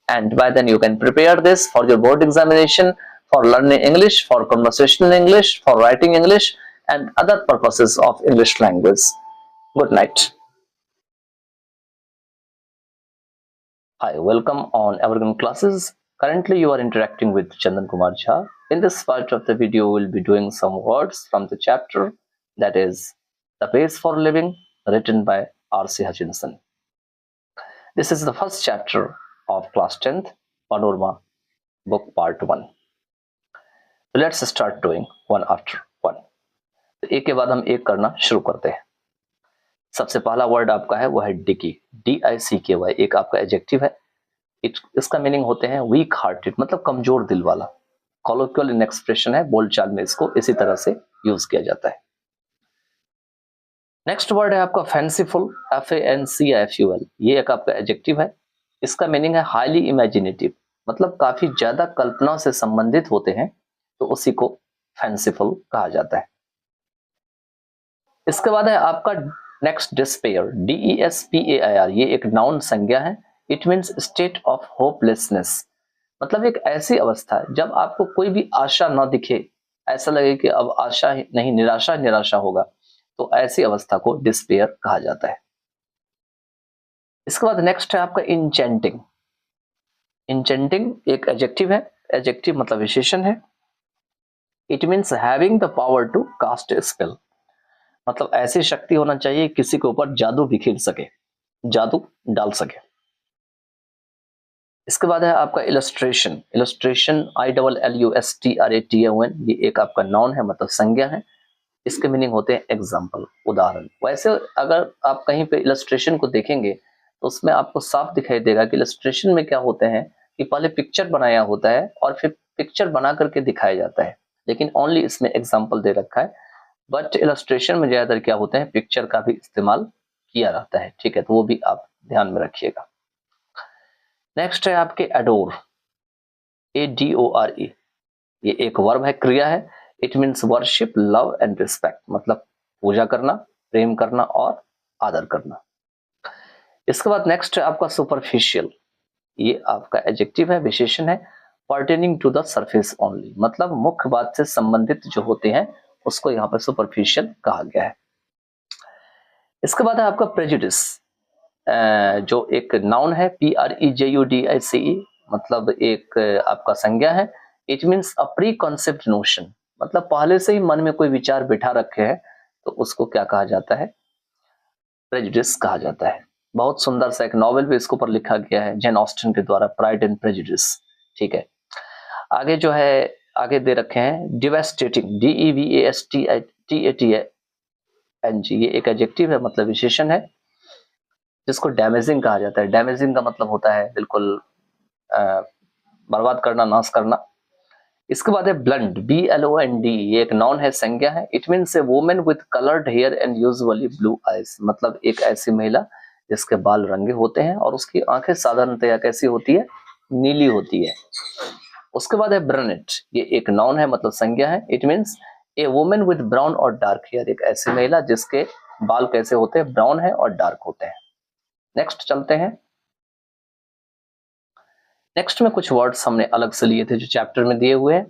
and by then you can prepare this for your board examination, for learning English, for conversational English, for writing English and other purposes of English language। Good night। Hi, welcome on Evergreen Classes। Currently you are interacting with Chandan Kumar Jha। In this part of the video we'll be doing some words from the chapter that is The Base for Living, written by R.C. Hutchinson। This is the first chapter of class 10th Panorama book part 1। So let's start doing one after one। एक के बाद हम एक करना शुरू करते हैं। सबसे पहला वर्ड आपका है वो है डिकी, DICKY। एक आपका एडजेक्टिव है, इसका मीनिंग होते हैं वीक हार्टेड, मतलब कमजोर दिल वाला। कॉलोक्वियल इन एक्सप्रेशन है, बोलचाल में इसको इसी तरह से यूज किया जाता है। नेक्स्ट वर्ड है आपका फैंसीफुल, FANCIFUL। ये एक आपका एडजेक्टिव है, इसका मीनिंग है हाईली इमेजिनेटिव, मतलब काफी ज्यादा कल्पना से संबंधित होते हैं, तो उसी को फैंसीफुल कहा जाता है। इसके बाद है आपका नेक्स्ट डिस्पेयर, DESPAIR, ये एक नाउन संज्ञा है। It means state of hopelessness, मतलब एक ऐसी अवस्था है जब आपको कोई भी आशा न दिखे, ऐसा लगे कि अब आशा ही नहीं, निराशा निराशा होगा, तो ऐसी अवस्था को डिस्पेयर कहा जाता है। इसके बाद नेक्स्ट है आपका इंचेंटिंग। इंचेंटिंग एक एडजेक्टिव है, एडजेक्टिव मतलब विशेषण है। It means having the power to cast a spell, मतलब ऐसी शक्ति होना चाहिए किसी के ऊपर जादू बिखेर सके, जादू डाल सके। इसके बाद है आपका इलस्ट्रेशन। इलस्ट्रेशन ILLUSTRATION, ये एक आपका नाउन है, मतलब संज्ञा है। इसके मीनिंग होते हैं एग्जाम्पल, उदाहरण। वैसे अगर आप कहीं पे इलस्ट्रेशन को देखेंगे तो उसमें आपको साफ दिखाई देगा कि इलस्ट्रेशन में क्या होते हैं कि पहले पिक्चर बनाया होता है और फिर पिक्चर बना करके दिखाया जाता है, लेकिन ओनली इसमें एग्जाम्पल दे रखा है। बट इलस्ट्रेशन में ज्यादातर क्या होता है, पिक्चर का भी इस्तेमाल किया जाता है, ठीक है, तो वो भी आप ध्यान में रखिएगा। नेक्स्ट है आपके एडोर, ADORE, ये एक वर्ब है, क्रिया है। It means worship, love and respect, मतलब पूजा करना, प्रेम करना और आदर करना। इसके बाद नेक्स्ट है आपका सुपरफिशियल, ये आपका एडजेक्टिव है, विशेषण है। Pertaining to the surface only, मतलब मुख्य बात से संबंधित जो होते हैं उसको यहाँ पर सुपरफिशियल कहा गया है। इसके बाद है आपका प्रेजुडिस, जो एक नाउन है, PREJUDICE, मतलब एक आपका संज्ञा है। It means a pre concept notion, मतलब पहले से ही मन में कोई विचार बिठा रखे हैं तो उसको क्या कहा जाता है, प्रेजुडिस कहा जाता है। बहुत सुंदर सा एक नॉवेल भी इसके ऊपर लिखा गया है जेन ऑस्टन के द्वारा, प्राइड एंड प्रेजुडिस, ठीक है। आगे जो है, आगे दे रखे हैं डिवेस्टेटिंग, DEVASTATING, ये एक एडजेक्टिव है, मतलब विशेषण है, जिसको डैमेजिंग कहा जाता है। डैमेजिंग का मतलब होता है बिल्कुल बर्बाद करना, नाश करना। इसके बाद है ब्लंड, BLOND, ये एक नॉन है, संज्ञा है। It means a woman with coloured hair and usually blue eyes, मतलब एक ऐसी महिला जिसके बाल रंगे होते हैं और उसकी आंखें साधारणतया कैसी होती है, नीली होती है। उसके बाद है ब्रनेट, ये एक नॉन है, मतलब संज्ञा है। It means a woman with brown और डार्क हेयर, एक ऐसी महिला जिसके बाल कैसे होते हैं, ब्राउन है और डार्क होते हैं। नेक्स्ट चलते हैं। नेक्स्ट में कुछ वर्ड्स हमने अलग से लिए थे जो चैप्टर में दिए हुए हैं।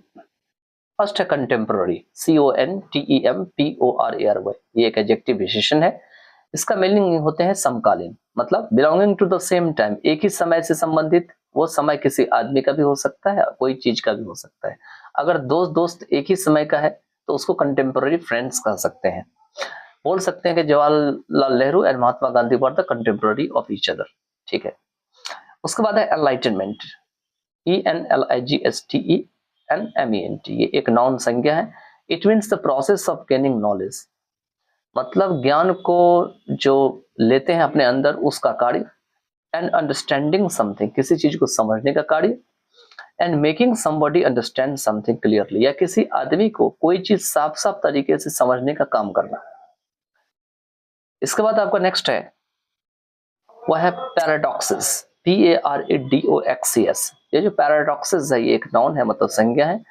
फर्स्ट है कंटेम्पररी, CONTEMPORARY, ये एक एडजेक्टिव विशेषण है। इसका मीनिंग होते हैं समकालीन, मतलब belonging to the same time, एक ही समय से संबंधित। वो समय किसी आदमी का भी हो सकता है, कोई चीज का भी हो सकता है। अगर दोस्त एक ही समय का है तो उसको कंटेम्पररी फ्रेंड्स कह सकते हैं। बोल सकते हैं कि Jawaharlal Nehru and Mahatma Gandhi were the contemporary of each other, ठीक है। उसके बाद है एनलाइटनमेंट, ENLIGSTENMENT, ये एक नाउन संज्ञा है। It means the process of gaining knowledge, मतलब ज्ञान को जो लेते हैं अपने अंदर, उसका कार्य। एंड अंडरस्टैंडिंग समथिंग, किसी चीज को समझने का कार्य। And making somebody understand something clearly, या किसी आदमी को कोई चीज साफ साफ तरीके से समझने का काम करना। इसके बाद आपका नेक्स्ट है वह है पैराडॉक्सेस, PARADOXES, ये जो पैराडॉक्सेस है ये एक नाउन है, मतलब संज्ञा है।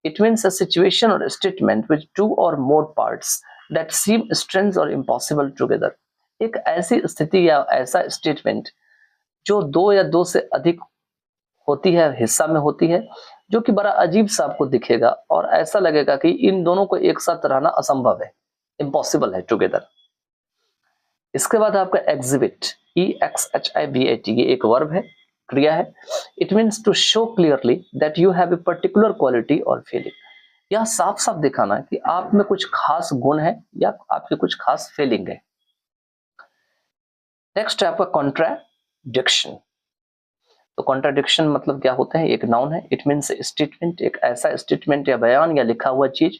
इट मीन्स अ सिचुएशन और स्टेटमेंट विद टू और मोर पार्ट्स दैट सीम स्ट्रेंज और इम्पॉसिबल टुगेदर, एक ऐसी स्थिति या ऐसा स्टेटमेंट जो दो या दो से अधिक होती है, हिस्सा में होती है, जो कि बड़ा अजीब सा आपको दिखेगा और ऐसा लगेगा कि इन दोनों को एक साथ रहना असंभव है, इम्पॉसिबल है टुगेदर। इसके बाद आपका एग्जिबिट, EXHIBIT, ये एक वर्ब है, क्रिया है। It means to show clearly that you have a particular quality और फीलिंग, यह साफ साफ दिखाना कि आप में कुछ खास गुण है या आपकी कुछ खास फीलिंग है। नेक्स्ट है आपका कॉन्ट्राडिक्शन। तो कॉन्ट्राडिक्शन मतलब क्या होता है, एक नाउन है। इट मीन्स स्टेटमेंट, एक ऐसा स्टेटमेंट या बयान या लिखा हुआ चीज,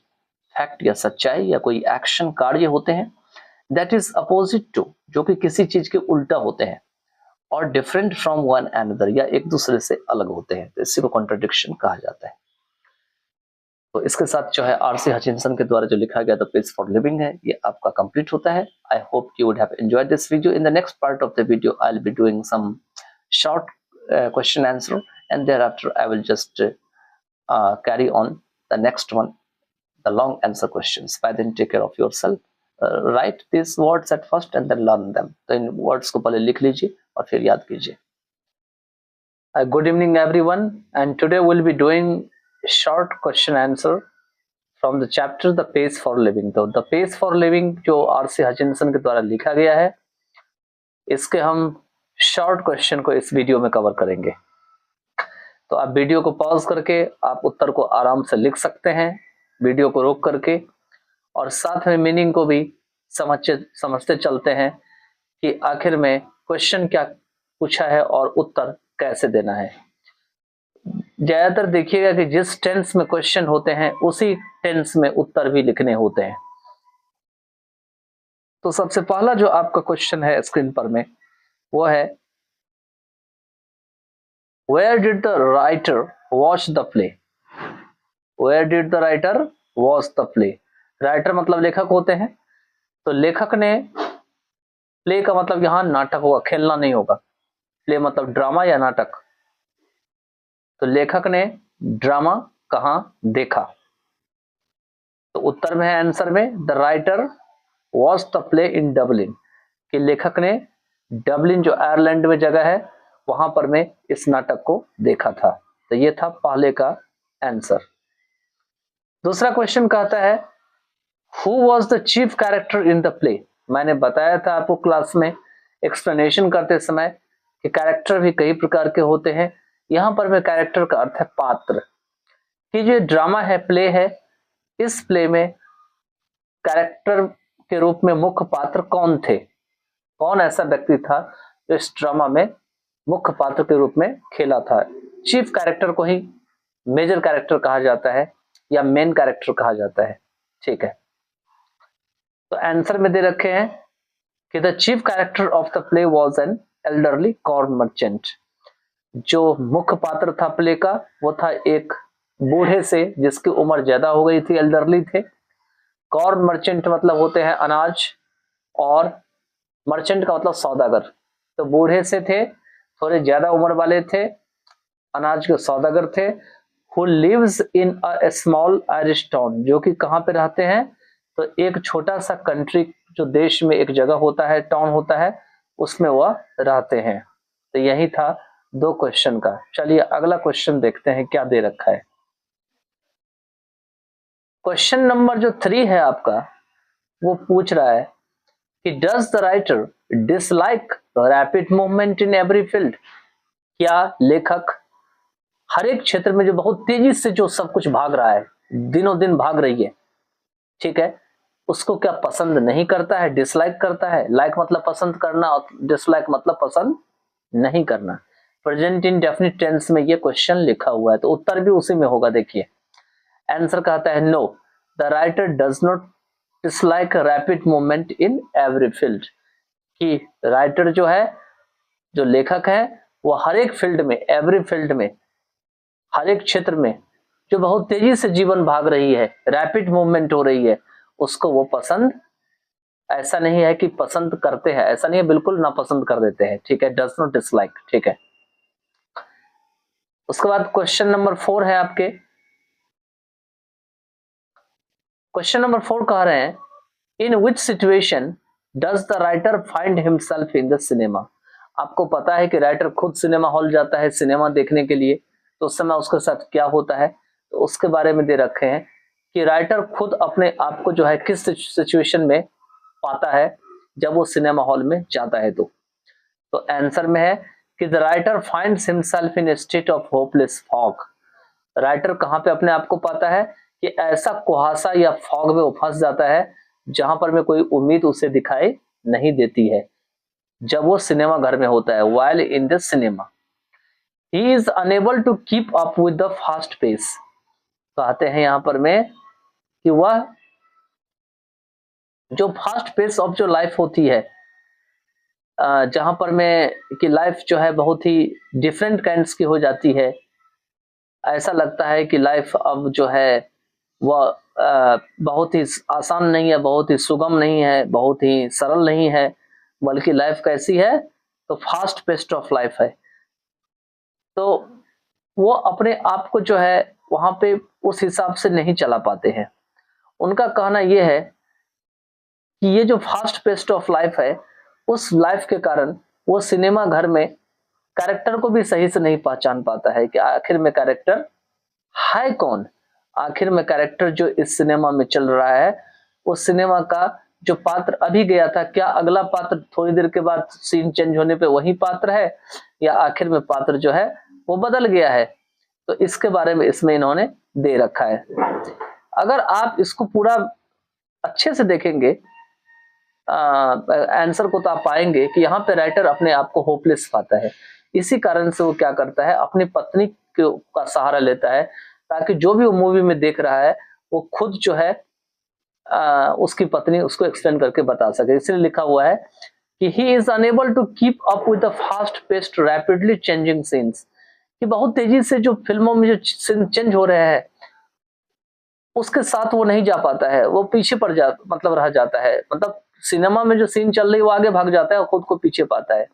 फैक्ट या सच्चाई या कोई एक्शन, कार्य होते हैं। दैट इज अपोजिट टू, जो कि किसी चीज के उल्टा होते हैं। और डिफरेंट फ्रॉम वन अनदर, या एक दूसरे से अलग होते हैं, तो इसी को कॉन्ट्राडिक्शन कहा जाता है। तो इसके साथ जो है RC हचिंसन के द्वारा जो लिखा गया द पेज फॉर लिविंग है, ये आपका कंप्लीट होता है। I hope you would have enjoyed this video. In the next part of the video I will be doing some short question answer, and thereafter I will just carry on the next one the long answer questions. By then take care of yourself. Write these words at first and then learn them. तो इन words को पहले लिख लीजिए और फिर याद कीजिए. Good evening everyone, and today we'll be doing short question answer from the chapter The Pace for Living. तो The Pace for Living जो R.C. हचिंसन के द्वारा लिखा गया है, इसके हम शॉर्ट क्वेश्चन को इस वीडियो में कवर करेंगे. तो आप वीडियो को पॉज करके आप उत्तर को आराम से लिख सकते हैं, वीडियो को रोक करके, और साथ में मीनिंग को भी समझते चलते हैं कि आखिर में क्वेश्चन क्या पूछा है और उत्तर कैसे देना है. ज्यादातर देखिएगा कि जिस टेंस में क्वेश्चन होते हैं उसी टेंस में उत्तर भी लिखने होते हैं. तो सबसे पहला जो आपका क्वेश्चन है स्क्रीन पर में वो है, Where did the writer watch the play? Where did the writer watch the play? Writer मतलब लेखक होते हैं, तो लेखक ने, प्ले का मतलब यहां नाटक होगा, खेलना नहीं होगा. प्ले मतलब ड्रामा या नाटक. तो लेखक ने ड्रामा कहां देखा? तो उत्तर में है, आंसर में, the writer watch the play in Dublin, कि लेखक ने डबलिन जो आयरलैंड में जगह है वहां पर में इस नाटक को देखा था. तो ये था पहले का आंसर. दूसरा क्वेश्चन कहता है, who was the chief character in the play? मैंने बताया था आपको क्लास में एक्सप्लेनेशन करते समय कि कैरेक्टर भी कई प्रकार के होते हैं. यहां पर में कैरेक्टर का अर्थ है पात्र, कि जो ड्रामा है, प्ले है, इस प्ले में कैरेक्टर के रूप में मुख्य पात्र कौन थे, कौन ऐसा व्यक्ति था जो इस ड्रामा में मुख्य पात्र के रूप में खेला था. चीफ कैरेक्टर को ही मेजर कैरेक्टर कहा जाता है या मेन कैरेक्टर कहा जाता है. ठीक है, तो आंसर में दे रखे हैं कि the chief character of the play was an elderly corn merchant. जो मुख्य पात्र था प्ले का वो था एक बूढ़े से जिसकी उम्र ज्यादा हो गई थी, एल्डरली थे. कॉर्न मर्चेंट मतलब होते हैं अनाज, और मर्चेंट का मतलब सौदागर. तो बूढ़े से थे, थोड़े ज्यादा उम्र वाले थे, अनाज के सौदागर थे. Who lives in a small Irish town, जो कि कहाँ पे रहते हैं? तो एक छोटा सा कंट्री, जो देश में एक जगह होता है, टाउन होता है, उसमें वह रहते हैं. तो यही था दो क्वेश्चन का. चलिए अगला क्वेश्चन देखते हैं क्या दे रखा है. क्वेश्चन नंबर जो 3 है आपका, वो पूछ रहा है कि does the writer dislike rapid movement in every field? क्या लेखक हर एक क्षेत्र में जो बहुत तेजी से जो सब कुछ भाग रहा है, दिनों दिन भाग रही है, ठीक है, उसको क्या पसंद नहीं करता है, डिसलाइक करता है? लाइक मतलब पसंद करना और डिसलाइक मतलब पसंद नहीं करना. प्रेजेंट इन डेफिनिट टेंस में ये क्वेश्चन लिखा हुआ है, तो उत्तर भी उसी में होगा. देखिए आंसर कहता है, no, the writer does not dislike rapid movement in every field. कि राइटर जो है, जो लेखक है, वो हर एक फील्ड में, एवरी फील्ड में, हर एक क्षेत्र में जो बहुत तेजी से जीवन भाग रही है, रैपिड मूवमेंट हो रही है, उसको वो पसंद, ऐसा नहीं है कि पसंद करते हैं, ऐसा नहीं है, बिल्कुल ना पसंद कर देते हैं. ठीक है, डज नॉट डिसलाइक. ठीक है, उसके बाद क्वेश्चन नंबर 4 है आपके. क्वेश्चन नंबर 4 कह रहे हैं, in which situation does the writer find himself in the cinema? आपको पता है कि राइटर खुद सिनेमा हॉल जाता है सिनेमा देखने के लिए, तो उस समय उसके साथ क्या होता है, तो उसके बारे में दे रखे हैं कि राइटर खुद अपने आप को जो है किस सिचुएशन में पाता है जब वो सिनेमा हॉल में जाता है. तो आंसर में है कि the writer finds himself in A state of hopeless fog. Writer कहाँ पे अपने आप को पाता है? कि ऐसा कुहासा या फॉग में वो फंस जाता है जहां पर में कोई उम्मीद उसे दिखाई नहीं देती है, जब वो सिनेमा घर में होता है. while in the cinema he is unable to keep up with the fast pace. कहते हैं यहां पर में कि वह जो फास्ट पेस ऑफ जो लाइफ होती है, जहां पर में कि लाइफ जो है बहुत ही डिफरेंट काइंड्स की हो जाती है, ऐसा लगता है कि लाइफ अब जो है वह बहुत ही आसान नहीं है, बहुत ही सुगम नहीं है, बहुत ही सरल नहीं है, बल्कि लाइफ कैसी है? तो फास्ट पेस्ट ऑफ लाइफ है. तो वो अपने आप को जो है वहां पे उस हिसाब से नहीं चला पाते हैं. उनका कहना यह है कि ये जो फास्ट पेस्ट ऑफ लाइफ है, उस लाइफ के कारण वो सिनेमा घर में कैरेक्टर को भी सही से नहीं पहचान पाता है कि आखिर में कैरेक्टर है कौन, आखिर में कैरेक्टर जो इस सिनेमा में चल रहा है, उस सिनेमा का जो पात्र अभी गया था, क्या अगला पात्र थोड़ी देर के बाद सीन चेंज होने पे वही पात्र है, या आखिर में पात्र जो है वो बदल गया है। तो इसके बारे में इसमें इन्होंने दे रखा है। अगर आप इसको पूरा अच्छे से देखेंगे आंसर को, तो आप पाएंगे कि यहाँ पे राइटर अपने आप को होपलेस पाता है। इसी कारण से वो क्या करता है, अपनी पत्नी का सहारा लेता है, ताकि जो भी वो मूवी में देख रहा है वो खुद जो है उसकी पत्नी उसको एक्सप्लेन करके बता सके। इसलिए लिखा हुआ है कि he is unable to keep up with the fast paced rapidly changing scenes, कि बहुत तेजी से जो फिल्मों में जो सीन चेंज हो रहे हैं उसके साथ वो नहीं जा पाता है, वो पीछे पड़ जा मतलब रह जाता है। मतलब सिनेमा में जो सीन चल रही है वो आगे भाग जाता है और खुद को पीछे पाता है।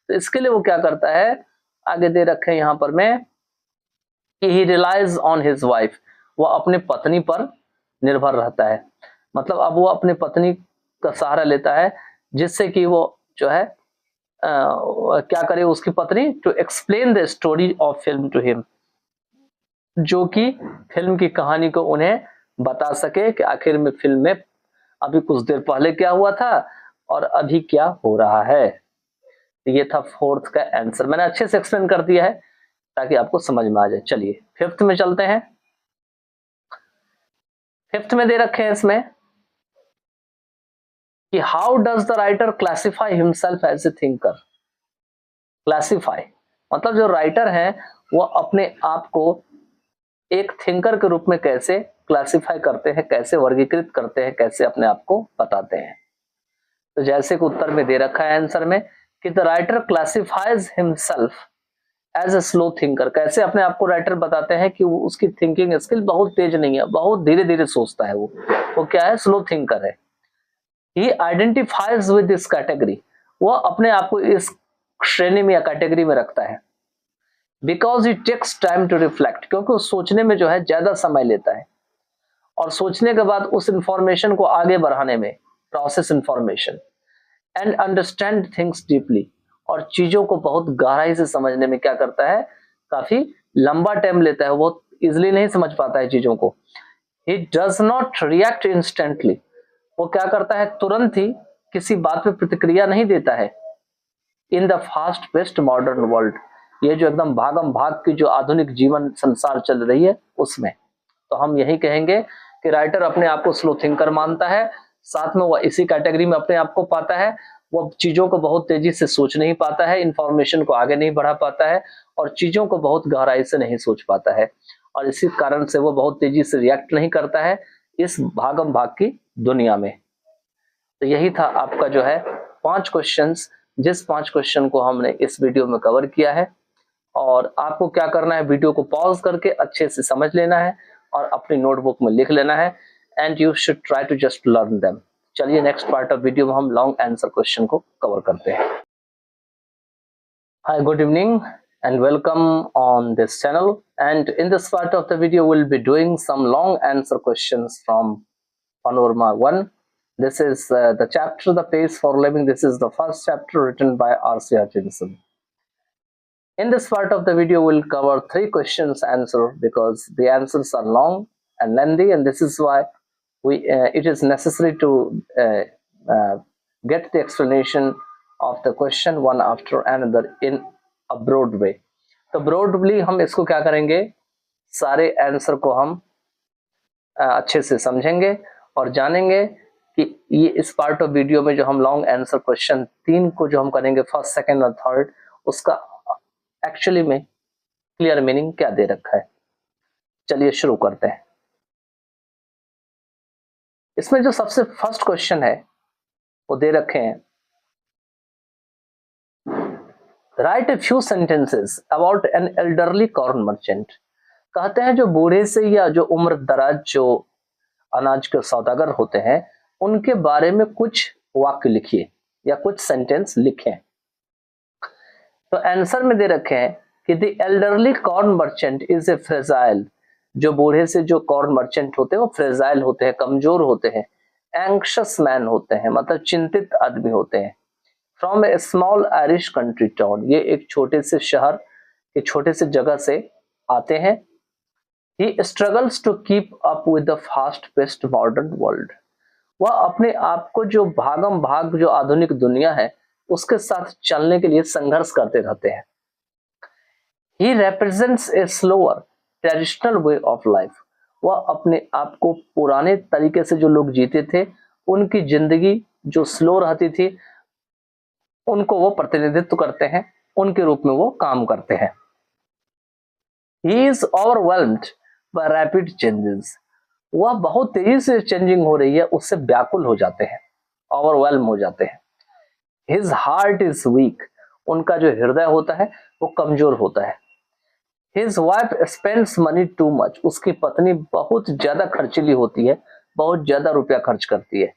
तो इसके लिए वो क्या करता है, आगे दे रखे हैं यहाँ पर में कि ही रिलाइज ऑन हिज वाइफ, वो अपने पत्नी पर निर्भर रहता है। मतलब अब वो अपनी पत्नी का सहारा लेता है, जिससे कि वो जो है क्या करे उसकी पत्नी, to explain the story of film to him, जो कि फिल्म की कहानी को उन्हें बता सके कि आखिर में फिल्म में अभी कुछ देर पहले क्या हुआ था और अभी क्या हो रहा है। ये था फोर्थ का आंसर। मैंने अच्छे से एक्सप्लेन कर दिया है ताकि आपको समझ में आ जाए। चलिए फिफ्थ में चलते हैं। फिफ्थ में दे रखे हैं इसमें कि how does the writer classify himself as a thinker. Classify मतलब जो राइटर है वो अपने आप को एक थिंकर के रूप में कैसे क्लासिफाई करते हैं, कैसे वर्गीकृत करते हैं, कैसे अपने आप को बताते हैं। तो जैसे कि उत्तर में दे रखा है आंसर में कि the writer classifies himself as a slow thinker. कैसे अपने आप को राइटर बताते हैं कि वो उसकी थिंकिंग स्किल बहुत तेज नहीं है, बहुत धीरे धीरे सोचता है, वो क्या है, स्लो थिंकर है। ही आइडेंटिफाइज विद दिस कैटेगरी, वो अपने आप को इस श्रेणी में या कैटेगरी में रखता है। Because it takes time to reflect, क्योंकि उस सोचने में जो है ज्यादा समय लेता है, और सोचने के बाद उस इंफॉर्मेशन को आगे बढ़ाने में, process information, and understand things deeply, और चीजों को बहुत गहराई से समझने में क्या करता है, काफी लंबा टाइम लेता है, वो इजिली नहीं समझ पाता है चीजों को। He does not react instantly, वो क्या करता है, तुरंत ही किसी बात पे प्रतिक्रिया नहीं देता है। In the fast paced modern world, ये जो एकदम भागम भाग की जो आधुनिक जीवन संसार चल रही है उसमें, तो हम यही कहेंगे कि राइटर अपने आप को स्लो थिंकर मानता है, साथ में वह इसी कैटेगरी में अपने आप को पाता है। वो चीजों को बहुत तेजी से सोच नहीं पाता है, इंफॉर्मेशन को आगे नहीं बढ़ा पाता है, और चीजों को बहुत गहराई से नहीं सोच पाता है, और इसी कारण से वो बहुत तेजी से रिएक्ट नहीं करता है इस भागम भाग की दुनिया में। तो यही था आपका जो है 5 क्वेश्चंस, जिस 5 क्वेश्चन को हमने इस वीडियो में कवर किया है। और आपको क्या करना है, वीडियो को पॉज करके अच्छे से समझ लेना है और अपनी नोटबुक में लिख लेना है, and you should try to just learn them. चलिए नेक्स्ट पार्ट ऑफ वीडियो में हम लॉन्ग आंसर क्वेश्चन को कवर करते हैं। Hi, good evening and welcome on this channel, and in this part of the video we'll be doing some long answer questions from Panorama 1. This is the chapter The Pace for Living. This is the first chapter written by R.C. Hutchinson. In this part of the video we'll cover 3 questions answer, because the answers are long and lengthy, and this is why it is necessary to get the explanation of the question one after another in a broad way. तो broadly हम इसको क्या करेंगे, सारे आंसर को हम अच्छे से समझेंगे और जानेंगे कि ये इस पार्ट ऑफ वीडियो में जो हम लॉन्ग आंसर क्वेश्चन 3 को जो हम करेंगे, फर्स्ट, सेकंड और थर्ड, उसका एक्चुअली में क्लियर मीनिंग क्या दे रखा है। चलिए शुरू करते हैं। इसमें जो सबसे फर्स्ट क्वेश्चन है वो दे रखे हैं, right a few sentences about an elderly corn merchant. कहते हैं जो बूढ़े से या जो उम्र दराज जो अनाज के सौदागर होते हैं उनके बारे में कुछ वाक्य लिखिए या कुछ सेंटेंस लिखें। तो आंसर में दे रखे हैं कि the elderly corn merchant is a fragile, जो बूढ़े से जो कॉर्न मर्चेंट होते हैं वो फ्रेजाइल होते हैं, कमजोर होते हैं, एंक्शस मैन होते हैं, मतलब चिंतित आदमी होते हैं। From A small Irish country town, ये एक छोटे से शहर के छोटे से जगह से आते हैं। He struggles to keep up with the fast paced modern world, वह अपने आप को जो भागम भाग जो आधुनिक दुनिया है उसके साथ चलने के लिए संघर्ष करते रहते हैं। ही represents A slower traditional way of life, वह अपने आप को पुराने तरीके से जो लोग जीते थे उनकी जिंदगी जो स्लो रहती थी उनको वो प्रतिनिधित्व करते हैं, उनके रूप में वो काम करते हैं। He is overwhelmed bye rapid changes, वह बहुत तेजी से चेंजिंग हो रही है उससे व्याकुल हो जाते हैं, ओवरवेल्म हो जाते हैं। हिज हार्ट इज वीक, उनका जो हृदय होता है वो कमजोर होता है। His wife spends money too much, उसकी पत्नी बहुत ज्यादा खर्चीली होती है, बहुत ज्यादा रुपया खर्च करती है।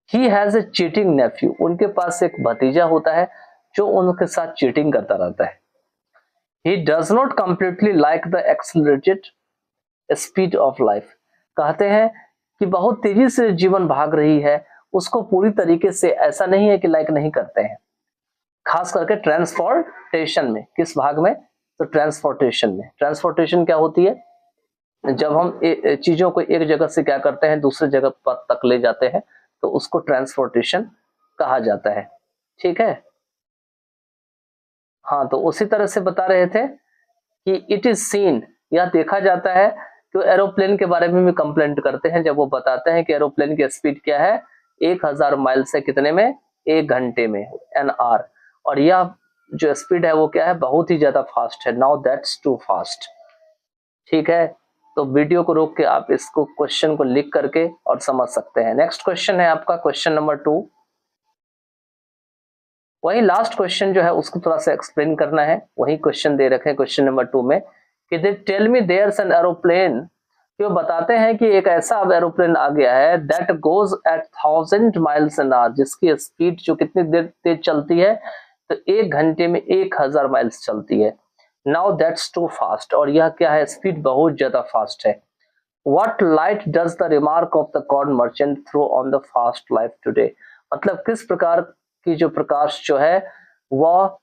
He has a cheating nephew, उनके पास एक भतीजा होता है जो उनके साथ चीटिंग करता रहता है। He does not completely like the accelerated speed of life, कहते हैं कि बहुत तेजी से जीवन भाग रही है, उसको पूरी तरीके से ऐसा नहीं है कि लाइक नहीं करते हैं, खास करके ट्रांसपोर्टेशन में। किस भाग में? तो ट्रांसपोर्टेशन में। ट्रांसपोर्टेशन क्या होती है? जब हम चीजों को एक जगह से क्या करते हैं दूसरी जगह पर तक ले जाते हैं तो उसको ट्रांसपोर्टेशन कहा जाता है। ठीक है, हाँ, तो उसी तरह से बता रहे थे कि इट इज सीन, यह देखा जाता है कि एरोप्लेन के बारे में भी कंप्लेंट करते हैं जब वो बताते हैं कि एरोप्लेन की स्पीड क्या है 1000 माइल से कितने में, 1 घंटे में, एन आर, और यह जो स्पीड है वो क्या है, बहुत ही ज्यादा फास्ट है। Now that's too fast. ठीक है, तो वीडियो को रोक के आप इसको क्वेश्चन को लिख करके और समझ सकते हैं। नेक्स्ट क्वेश्चन है आपका क्वेश्चन नंबर 2। वही लास्ट क्वेश्चन जो है उसको थोड़ा सा एक्सप्लेन करना है, वही क्वेश्चन दे रखे हैं क्वेश्चन नंबर 2 में कि they tell me there's an aeroplane, कि वो बताते हैं कि एक ऐसा अब एरोप्लेन आ गया है that goes at 1000 miles an hour, जिसकी स्पीड जो कितनी देर तेज चलती है, तो 1 घंटे में 1000 माइल्स चलती है। नाउ दैट्स टू फास्ट, और यह क्या है, स्पीड बहुत ज्यादा फास्ट है। What light does the remark of the corn merchant throw on the fast life today, मतलब किस प्रकार की जो प्रकाश जो है वह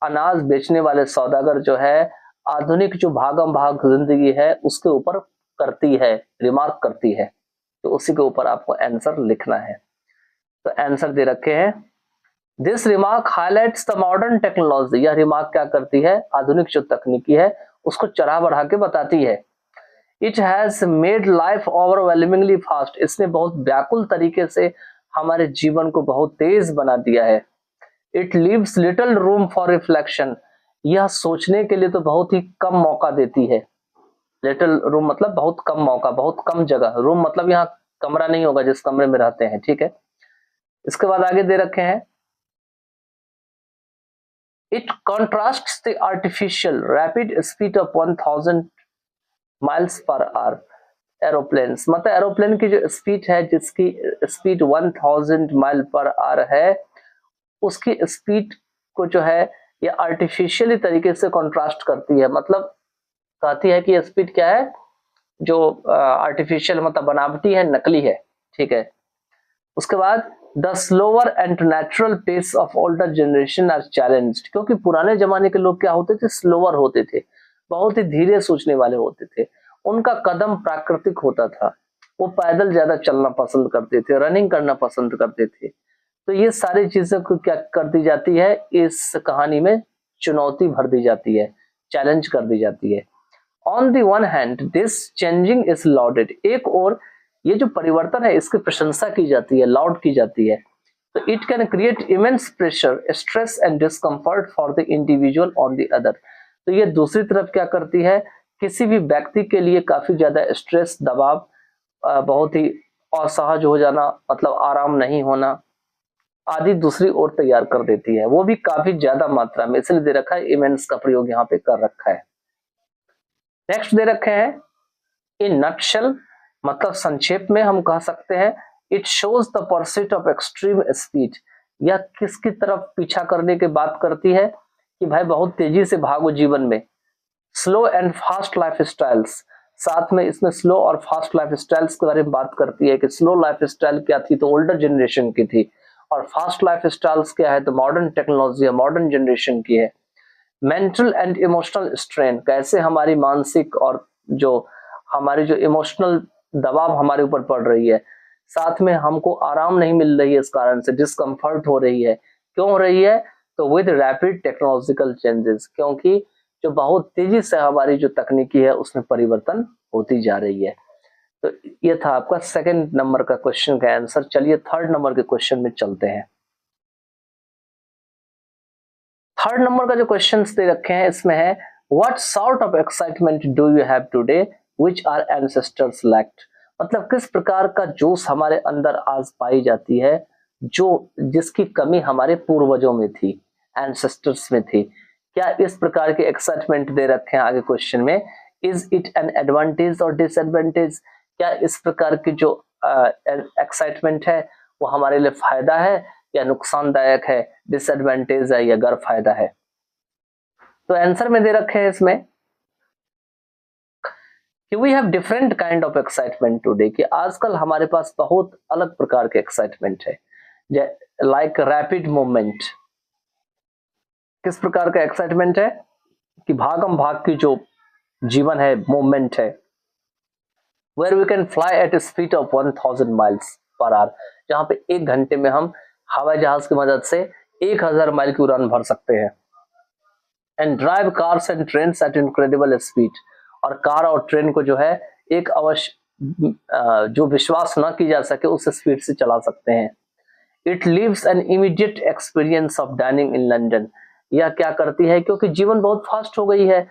अनाज बेचने वाले सौदागर जो है आधुनिक जो भागम भाग जिंदगी है उसके ऊपर करती है, रिमार्क करती है। तो उसी के ऊपर आपको आंसर लिखना है। तो आंसर दे रखे हैं, this remark highlights the modern technology, यह रिमार्क क्या करती है, आधुनिक जो तकनीकी है उसको चढ़ा बढ़ा के बताती है। It has made life overwhelmingly fast, इसने बहुत व्याकुल तरीके से हमारे जीवन को बहुत तेज बना दिया है। It leaves little room for reflection, यह सोचने के लिए तो बहुत ही कम मौका देती है। लिटिल रूम मतलब बहुत कम मौका, बहुत कम जगह। रूम मतलब यहाँ कमरा नहीं होगा जिस कमरे में रहते हैं। ठीक है, इसके बाद आगे दे रखे हैं, it contrasts the artificial rapid speed of 1000 miles per hour aeroplanes, मतलब एरोप्लेन की जो स्पीड है जिसकी स्पीड 1000 माइल पर आवर है, उसकी स्पीड को जो है ये आर्टिफिशियली तरीके से कॉन्ट्रास्ट करती है। मतलब कहती है कि स्पीड क्या है, जो आर्टिफिशियल मतलब बनावटी है, नकली है। ठीक है, उसके बाद the slower and natural pace of older generation are challenged, क्योंकि पुराने जमाने के लोग क्या होते थे, स्लोअर होते थे, बहुत ही धीरे सोचने वाले होते थे, उनका कदम प्राकृतिक होता था, वो पैदल ज्यादा चलना पसंद करते थे, रनिंग करना पसंद करते थे। तो ये सारी चीजें को क्या कर दी जाती है, इस कहानी में चुनौती भर दी जाती है, चैलेंज कर दी जाती है। On the one hand this changing is lauded, एक और ये जो परिवर्तन है इसकी प्रशंसा की जाती है, लाउड की जाती है। तो it can create immense pressure, stress and discomfort for the individual on the other, तो ये दूसरी तरफ क्या करती है, किसी भी व्यक्ति के लिए काफी ज्यादा स्ट्रेस, दबाव, बहुत ही असहज हो जाना, मतलब आराम नहीं होना आदि दूसरी ओर तैयार कर देती है, वो भी काफी ज्यादा मात्रा में, इसलिए दे रखा है इमेंस का प्रयोग यहाँ पे कर रखा है। नेक्स्ट दे रखे हैं, इन नटशेल, मतलब संक्षेप में हम कह सकते हैं, it shows the pursuit of extreme speed, यह किसकी तरफ पीछा करने की बात करती है कि भाई बहुत तेजी से भागो जीवन में। Slow and fast life styles, साथ में इसमें स्लो और फास्ट लाइफ स्टाइल्स के बारे में बात करती है कि स्लो लाइफ स्टाइल क्या थी तो ओल्डर जनरेशन की थी, और फास्ट लाइफ स्टाइल्स क्या है तो मॉडर्न टेक्नोलॉजी है, मॉडर्न जनरेशन की है। मेंटल एंड इमोशनल स्ट्रेन, कैसे हमारी मानसिक और जो हमारी जो इमोशनल दबाव हमारे ऊपर पड़ रही है, साथ में हमको आराम नहीं मिल रही है, इस कारण से डिस्कम्फर्ट हो रही है। क्यों हो रही है तो विद रैपिड टेक्नोलॉजिकल चेंजेस, क्योंकि जो बहुत तेजी से हमारी जो तकनीकी है उसमें परिवर्तन होती जा रही है। तो ये था आपका सेकंड नंबर का क्वेश्चन का आंसर। चलिए थर्ड नंबर के क्वेश्चन में चलते हैं। थर्ड नंबर का जो क्वेश्चन दे रखे हैं इसमें है what sort of excitement do you have today which our ancestors lacked, मतलब किस प्रकार का जोश हमारे अंदर आज पाई जाती है जो जिसकी कमी हमारे पूर्वजों में थी, एंसेस्टर्स में थी। क्या इस प्रकार के एक्साइटमेंट दे रखे हैं आगे क्वेश्चन में, इज इट एन एडवांटेज और डिसएडवांटेज, क्या इस प्रकार की जो एक्साइटमेंट है वो हमारे लिए फायदा है या नुकसानदायक है, डिसएडवांटेज है या गैर फायदा है। तो आंसर में दे रखे हैं इसमें कि we have different kind of excitement today, कि आजकल हमारे पास बहुत अलग प्रकार के एक्साइटमेंट है। लाइक रैपिड मूवमेंट, किस प्रकार का एक्साइटमेंट है कि भागम भाग की जो जीवन है, मूवमेंट है, where we can fly at speed of 1000 miles per hour, जहां पे 1 घंटे में हम हवाई जहाज की मदद से 1000 माइल की उड़ान भर सकते हैं। And drive cars and train eight incredible speed, और कार और ट्रेन को जो है एक अवश्य जो विश्वास न की जा सके उस स्पीड से चला सकते हैं। It leaves an immediate experience of dining in London, यह क्या करती है क्योंकि जीवन बहुत फास्ट हो गई है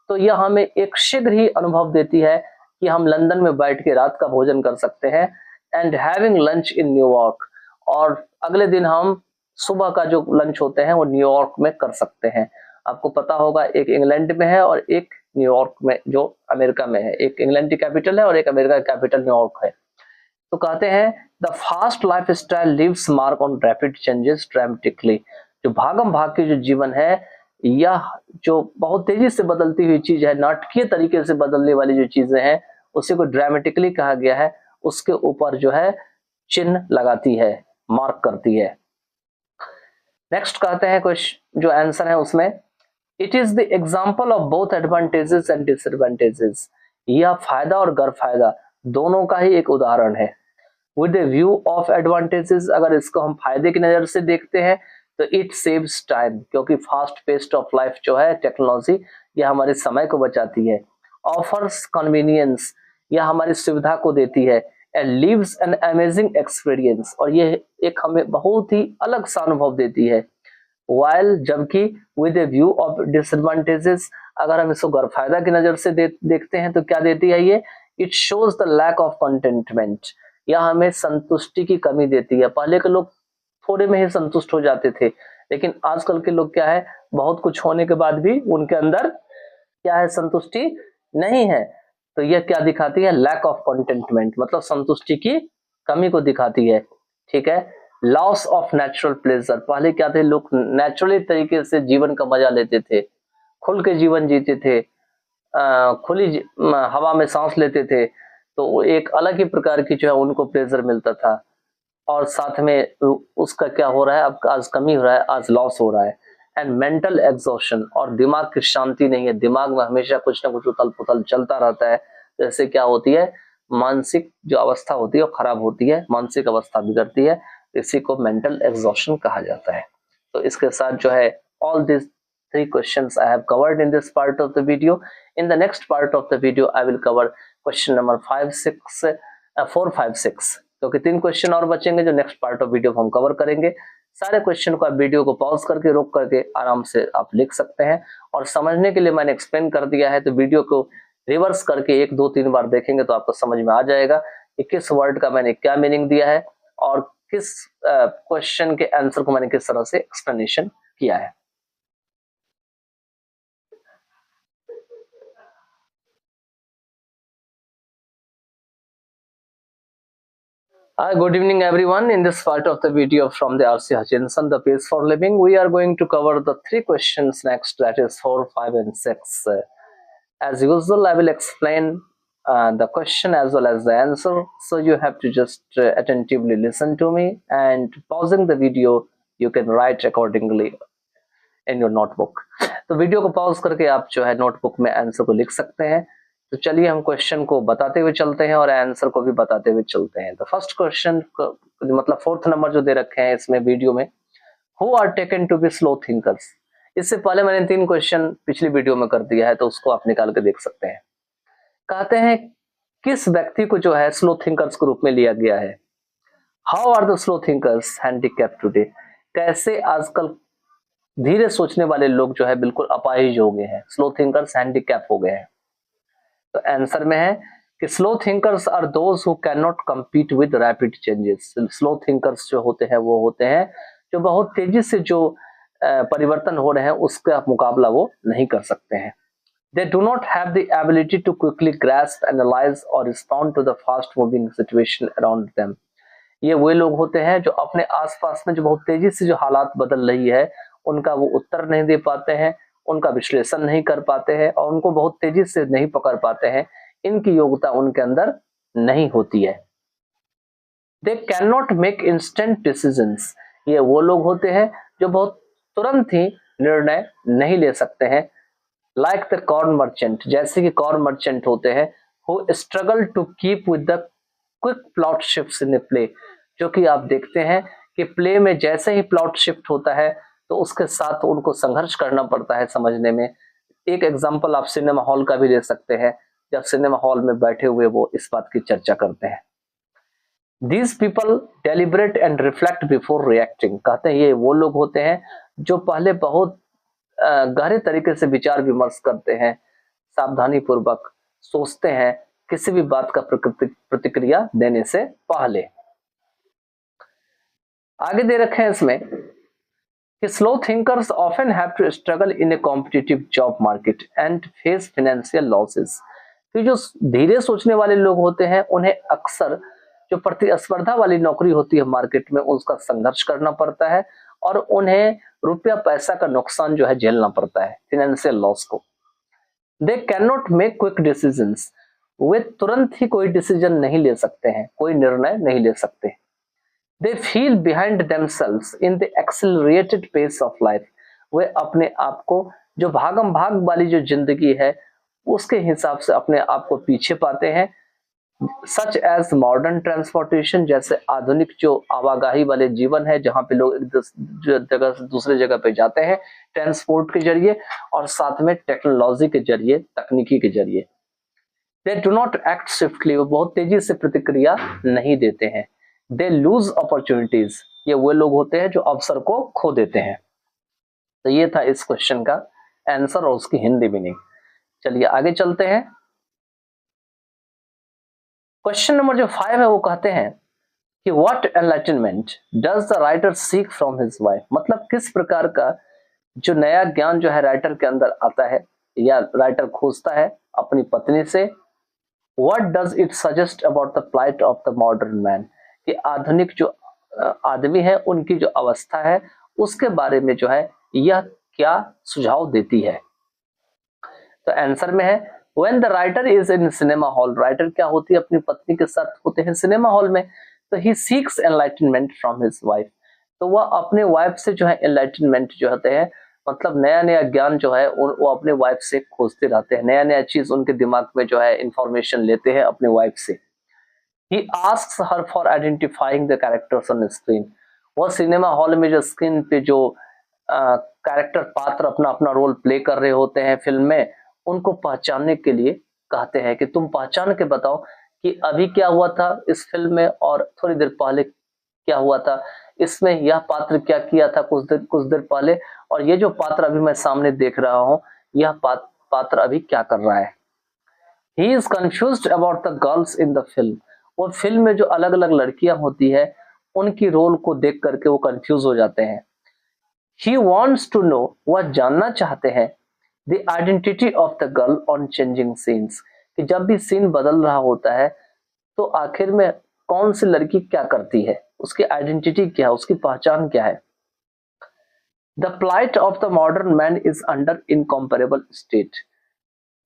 तो यह हमें एक शीघ्र ही अनुभव देती है कि हम लंदन में बैठ के रात का भोजन कर सकते हैं। And having lunch in New York, और अगले दिन हम सुबह का जो लंच होते हैं वो न्यूयॉर्क में कर सकते हैं। आपको पता होगा एक इंग्लैंड में है और एक न्यूयॉर्क में जो अमेरिका में है, एक इंग्लैंड की कैपिटल है और एक अमेरिका की कैपिटल न्यूयॉर्क है। तो कहते हैं the fast life style leaves mark on rapid changes dramatically, जो भागम भाग की जो जीवन है यह जो बहुत तेजी से बदलती हुई चीज है, नाटकीय तरीके से बदलने वाली जो चीजें हैं उसी को ड्रामेटिकली कहा गया है, उसके ऊपर जो है चिन्ह लगाती है, मार्क करती है। नेक्स्ट कहते हैं कुछ जो आंसर है उसमें it is the example of both advantages and disadvantages, यह फायदा और गैर फायदा दोनों का ही एक उदाहरण है। With A view of advantages, अगर इसको हम फायदे की नजर से देखते हैं तो इट सेव्स टाइम, क्योंकि फास्ट पेस्ट ऑफ लाइफ जो है टेक्नोलॉजी यह हमारे समय को बचाती है। ऑफर्स कन्वीनियंस, यह हमारी सुविधा को देती है। And leaves an amazing experience, और यह एक हमें बहुत ही अलग सा अनुभव देती है। वाइल, जबकि with A view of disadvantages, अगर हम इसको गैर फायदा की नजर से देखते हैं तो क्या देती है ये, it shows the lack of contentment, यह हमें संतुष्टि की कमी देती है। पहले के लोग थोड़े में ही संतुष्ट हो जाते थे, लेकिन आजकल के लोग क्या है, बहुत कुछ होने के बाद भी उनके अंदर क्या है, संतुष्टि नहीं है। तो यह क्या दिखाती है, लैक ऑफ कंटेंटमेंट, मतलब संतुष्टि की कमी को दिखाती है। ठीक है। लॉस ऑफ नेचुरल प्लेजर, पहले क्या थे, लोग नेचुरली तरीके से जीवन का मजा लेते थे, खुल के जीवन जीते थे, खुली हवा में सांस लेते थे, तो एक अलग ही प्रकार की जो है उनको प्लेजर मिलता था। और साथ में उसका क्या हो रहा है, अब आज कमी हो रहा है, आज लॉस हो रहा है। एंड मेंटल एग्जॉशन, और दिमाग की शांति नहीं है, दिमाग में हमेशा कुछ ना कुछ उथल पुथल चलता रहता है। जैसे क्या होती है, मानसिक जो अवस्था होती है वो खराब होती है, मानसिक अवस्था बिगड़ती है, इसी को मेंटल एग्जॉशन कहा जाता है। तो इसके साथ जो है all this 3 questions I have covered in this part of the video. In the next part of the video, I will cover question number 5, 6, 4, 5, 6. क्योंकि 3 क्वेश्चन और बचेंगे जो नेक्स्ट पार्ट ऑफ वीडियो हम कवर करेंगे। सारे क्वेश्चन को आप वीडियो को पॉज करके रोक करके आराम से आप लिख सकते हैं, और समझने के लिए मैंने एक्सप्लेन कर दिया है, तो वीडियो को रिवर्स करके 1, 2, 3 बार देखेंगे तो आपको समझ में आ जाएगा कि किस वर्ड का मैंने क्या मीनिंग दिया है और किस क्वेश्चन के आंसर को मैंने किस तरह से एक्सप्लेनेशन किया है। Good evening everyone. In this part of the video from the R.C. Hutchinson, the Pace for Living, we are going to cover the 3 questions next, that is 4, 5 and 6. As usual, I will explain the question as well as the answer, so you have to just attentively listen to me, and pausing the video you can write accordingly in your notebook. तो वीडियो को पॉज करके आप जो है नोटबुक में आंसर को लिख सकते हैं। तो चलिए हम क्वेश्चन को बताते हुए चलते हैं और आंसर को भी बताते हुए चलते हैं। तो फर्स्ट क्वेश्चन मतलब 4th नंबर जो दे रखे हैं इसमें वीडियो में, who are taken to be slow thinkers. इससे पहले मैंने 3 क्वेश्चन पिछली वीडियो में कर दिया है, तो उसको आप निकाल के देख सकते हैं। कहते हैं किस व्यक्ति को जो है स्लो थिंकर्स के रूप में लिया गया है। How are the slow thinkers handicapped today. कैसे आजकल धीरे सोचने वाले लोग जो है बिल्कुल अपाहिज हो गए हैं, स्लो थिंकर्स हैंडीकैप हो गए हैं। तो आंसर में है कि slow thinkers are those who can not compete with rapid changes. Slow thinkers जो होते हैं वो होते हैं जो बहुत तेजी से जो परिवर्तन हो रहे हैं उसका मुकाबला वो नहीं कर सकते हैं। They do not have the ability to quickly grasp, analyze or respond to the fast moving situation around them. ये वे लोग होते हैं जो अपने आसपास में जो बहुत तेजी से जो हालात बदल रही है उनका वो उत्तर नहीं दे पाते हैं, उनका विश्लेषण नहीं कर पाते हैं और उनको बहुत तेजी से नहीं पकड़ पाते हैं। इनकी योग्यता उनके अंदर नहीं होती है। They cannot make instant decisions. ये वो लोग होते हैं जो बहुत तुरंत ही निर्णय नहीं ले सकते हैं। लाइक द कॉर्न मर्चेंट, जैसे कि कॉर्न मर्चेंट होते हैं, who struggle to keep with the quick plot shifts in the play. जो कि आप देखते हैं कि प्ले में जैसे ही प्लॉट शिफ्ट होता है तो उसके साथ उनको संघर्ष करना पड़ता है समझने में। एक एग्जांपल आप सिनेमा हॉल का भी ले सकते हैं, जब सिनेमा हॉल में बैठे हुए वो इस बात की चर्चा करते हैं। These people deliberate and reflect before reacting। कहते हैं ये वो लोग होते हैं जो पहले बहुत गहरे तरीके से विचार विमर्श करते हैं, सावधानी पूर्वक सोचते हैं किसी भी बात का प्रतिक्रिया देने से पहले। आगे दे रखे हैं इसमें कि slow thinkers often have to struggle in a competitive job market and face financial losses. तो जो धीरे सोचने वाले लोग होते हैं उन्हें अक्सर जो प्रतिस्पर्धा वाली नौकरी होती है मार्केट में उसका संघर्ष करना पड़ता है और उन्हें रुपया पैसा का नुकसान जो है झेलना पड़ता है, फाइनेंशियल लॉस को। They can not make quick decisions. वे तुरंत ही कोई डिसीजन नहीं ले सकते हैं, कोई निर्णय नहीं ले सकते। They feel behind themselves in the accelerated pace of life. वे अपने आप को जो भागम भाग वाली जो जिंदगी है उसके हिसाब से अपने आप को पीछे पाते हैं। सच एज मॉडर्न ट्रांसपोर्टेशन, जैसे आधुनिक जो आवाजाही वाले जीवन है जहां पे लोग एक जगह से दूसरे जगह पे जाते हैं ट्रांसपोर्ट के जरिए और साथ में टेक्नोलॉजी के जरिए, तकनीकी के जरिए। They do not act swiftly, वो बहुत तेजी से प्रतिक्रिया नहीं देते हैं। दे लूज अपॉर्चुनिटीज, ये वो लोग होते हैं जो अवसर को खो देते हैं। तो ये था इस क्वेश्चन का आंसर और उसकी हिंदी मीनिंग। चलिए आगे चलते हैं। क्वेश्चन नंबर जो 5 है वो कहते हैं कि what enlightenment does the writer seek from his wife. मतलब किस प्रकार का जो नया ज्ञान जो है राइटर के अंदर आता है या राइटर खोजता है अपनी पत्नी से। What does it suggest about the plight of the modern man, कि आधुनिक जो आदमी है उनकी जो अवस्था है उसके बारे में जो है यह क्या सुझाव देती है। तो आंसर में है When the writer is in cinema hall, writer क्या होती है अपनी पत्नी के साथ होते हैं सिनेमा हॉल में, तो he seeks enlightenment from his wife। तो वह अपने वाइफ से जो है enlightenment जो होते हैं मतलब नया नया ज्ञान जो है वो अपने वाइफ से खोजते रहते हैं, नया नया चीज उनके दिमाग में जो है इंफॉर्मेशन लेते हैं अपने वाइफ से। He asks her for identifying the characters on screen। वह सिनेमा हॉल में जो स्क्रीन पे जो कैरेक्टर पात्र अपना अपना रोल प्ले कर रहे होते हैं फिल्म में, उनको पहचानने के लिए कहते हैं कि तुम पहचान के बताओ कि अभी क्या हुआ था इस फिल्म में और थोड़ी देर पहले क्या हुआ था, इसमें यह पात्र क्या किया था कुछ देर पहले, और ये जो पात्र अभी मैं सामने देख रहा हूं यह पात्र अभी क्या कर रहा है। He is confused about the girls in the film। वो फिल्म में जो अलग अलग लड़कियां होती है उनकी रोल को देख करके वो कंफ्यूज हो जाते हैं। He wants to know, वह जानना चाहते हैं The identity of the girl on changing scenes, कि जब भी सीन बदल रहा होता है तो आखिर में कौन सी लड़की क्या करती है, उसकी आइडेंटिटी क्या है, उसकी पहचान क्या है। The plight of the modern man is under incomparable state।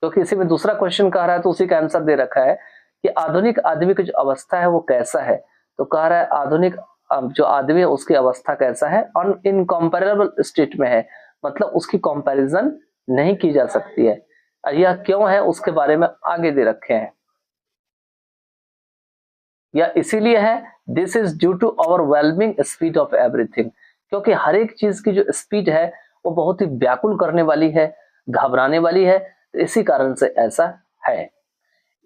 क्योंकि इसी में दूसरा क्वेश्चन कह रहा है तो उसी का आंसर दे रखा है कि आधुनिक आदमी की जो अवस्था है वो कैसा है। तो कह रहा है आधुनिक जो आदमी है उसकी अवस्था कैसा है, अनइनकम्पेरेबल स्टेट में है, मतलब उसकी कंपैरिजन नहीं की जा सकती है। और यह क्यों है उसके बारे में आगे दे रखे हैं। या इसीलिए है this is due to overwhelming speed of everything, क्योंकि हर एक चीज की जो स्पीड है वो बहुत ही व्याकुल करने वाली है, घबराने वाली है, तो इसी कारण से ऐसा है।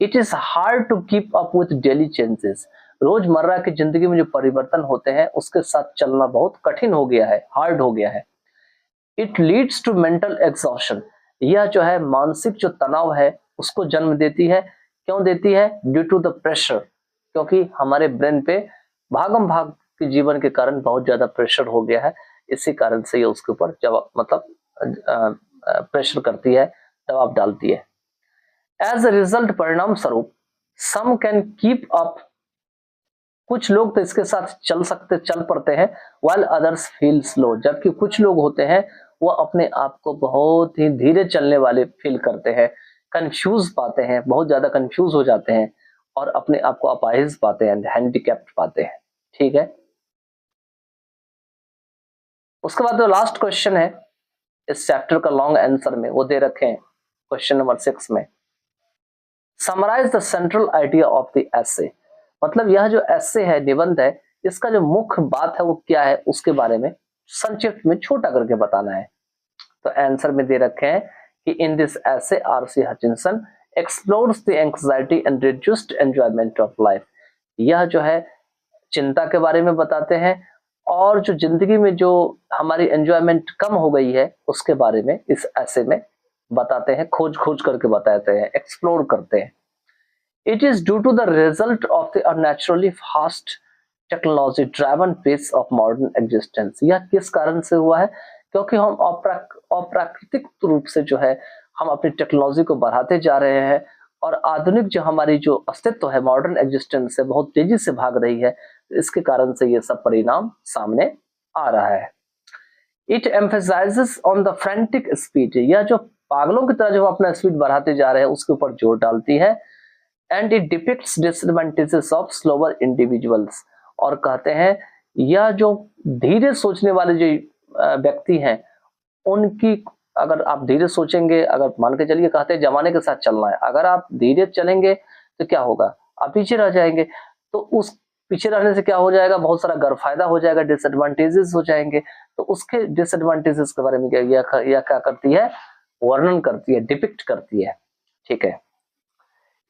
It is hard to keep up with daily changes, रोजमर्रा की जिंदगी में जो परिवर्तन होते हैं उसके साथ चलना बहुत कठिन हो गया है, हार्ड हो गया है। It leads to mental exhaustion, यह जो है मानसिक जो तनाव है उसको जन्म देती है। क्यों देती है? ड्यू टू द प्रेशर, क्योंकि हमारे ब्रेन पे भागम भाग के जीवन के कारण बहुत ज्यादा प्रेशर हो गया है, इसी कारण से ये उसके ऊपर जवाब मतलब प्रेशर करती है, दबाव डालती है। एज अ रिजल्ट, परिणाम स्वरूप, सम कैन कीप अप, कुछ लोग तो इसके साथ चल पड़ते हैं, while others feel slow, जबकि कुछ लोग होते हैं वो अपने आप को बहुत ही धीरे चलने वाले फील करते हैं, कंफ्यूज पाते हैं, बहुत ज्यादा कंफ्यूज हो जाते हैं और अपने आप को अपाहिज पाते हैं, हैंडीकैप्ड पाते हैं। ठीक है, उसके बाद जो लास्ट क्वेश्चन है इस चैप्टर का लॉन्ग आंसर में वो दे रखे हैं क्वेश्चन नंबर 6 में, summarise the central idea of the essay, मतलब यह जो एसे है, निबंध है, इसका जो मुख्य बात है वो क्या है उसके बारे में संक्षिप्त में छोटा करके बताना है। तो आंसर में दे रखे हैं कि in this essay RC Hutchinson explores the anxiety and reduced enjoyment of life, यह जो है चिंता के बारे में बताते हैं और जो जिंदगी में जो हमारी एंजॉयमेंट कम हो गई है उसके बारे में इस एसे में बताते हैं, खोज खोज करके बताते हैं, एक्सप्लोर करते हैं। It is due to the result of the unnaturally fast technology driven pace of modern existence, यह किस कारण से हुआ है? क्योंकि हम अप्राकृतिक रूप से जो है हम अपनी टेक्नोलॉजी को बढ़ाते जा रहे हैं और आधुनिक जो हमारी जो अस्तित्व है, मॉडर्न एग्जिस्टेंस से बहुत तेजी से भाग रही है, इसके कारण से ये सब परिणाम सामने आ रहा है। It emphasises on the frantic speed, यह जो पागलों की तरह जो अपना स्पीड बढ़ाते जा रहे हैं उसके ऊपर जोर डालती है। And it depicts disadvantages of slower individuals, और कहते हैं यह जो धीरे सोचने वाले जो व्यक्ति हैं उनकी, अगर आप धीरे सोचेंगे, अगर मान के चलिए कहते हैं जमाने के साथ चलना है, अगर आप धीरे चलेंगे तो क्या होगा? आप पीछे रह जाएंगे। तो उस पीछे रहने से क्या हो जाएगा? बहुत सारा गैरफायदा हो जाएगा, डिसएडवांटेजेस हो जाएंगे। तो उसके डिसएडवांटेजेस के बारे में क्या करती है? वर्णन करती है, डिपिक्ट करती है। ठीक है,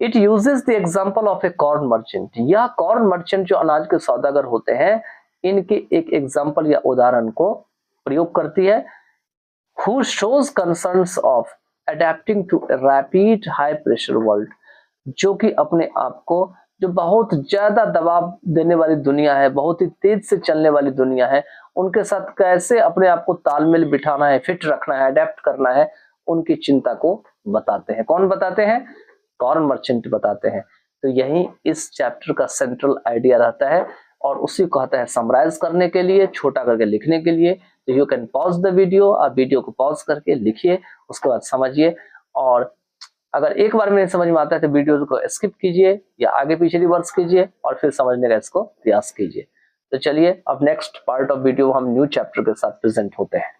it uses the example of A corn merchant, यह कॉर्न मर्चेंट जो अनाज के सौदागर होते हैं इनके एक एग्जाम्पल या उदाहरण को प्रयोग करती है। Who shows concerns of adapting to rapid high pressure world, जो कि अपने आप को जो बहुत ज्यादा दबाव देने वाली दुनिया है, बहुत ही तेज से चलने वाली दुनिया है, उनके साथ कैसे अपने आप को तालमेल बिठाना है, फिट रखना है, अडेप्ट करना है, उनकी चिंता को बताते हैं। कौन बताते हैं? कॉर्न मर्चेंट बताते हैं। तो यही इस चैप्टर का सेंट्रल आइडिया रहता है और उसी को कहता है समराइज करने के लिए, छोटा करके लिखने के लिए। तो you can pause the video, आप वीडियो को पॉज करके लिखिए, उसके बाद समझिए, और अगर एक बार में नहीं समझ में आता है तो वीडियो को स्किप कीजिए या आगे पीछे रिवर्स कीजिए और फिर समझने का इसको प्रयास कीजिए। तो चलिए अब नेक्स्ट पार्ट ऑफ वीडियो हम न्यू चैप्टर के साथ प्रेजेंट होते हैं।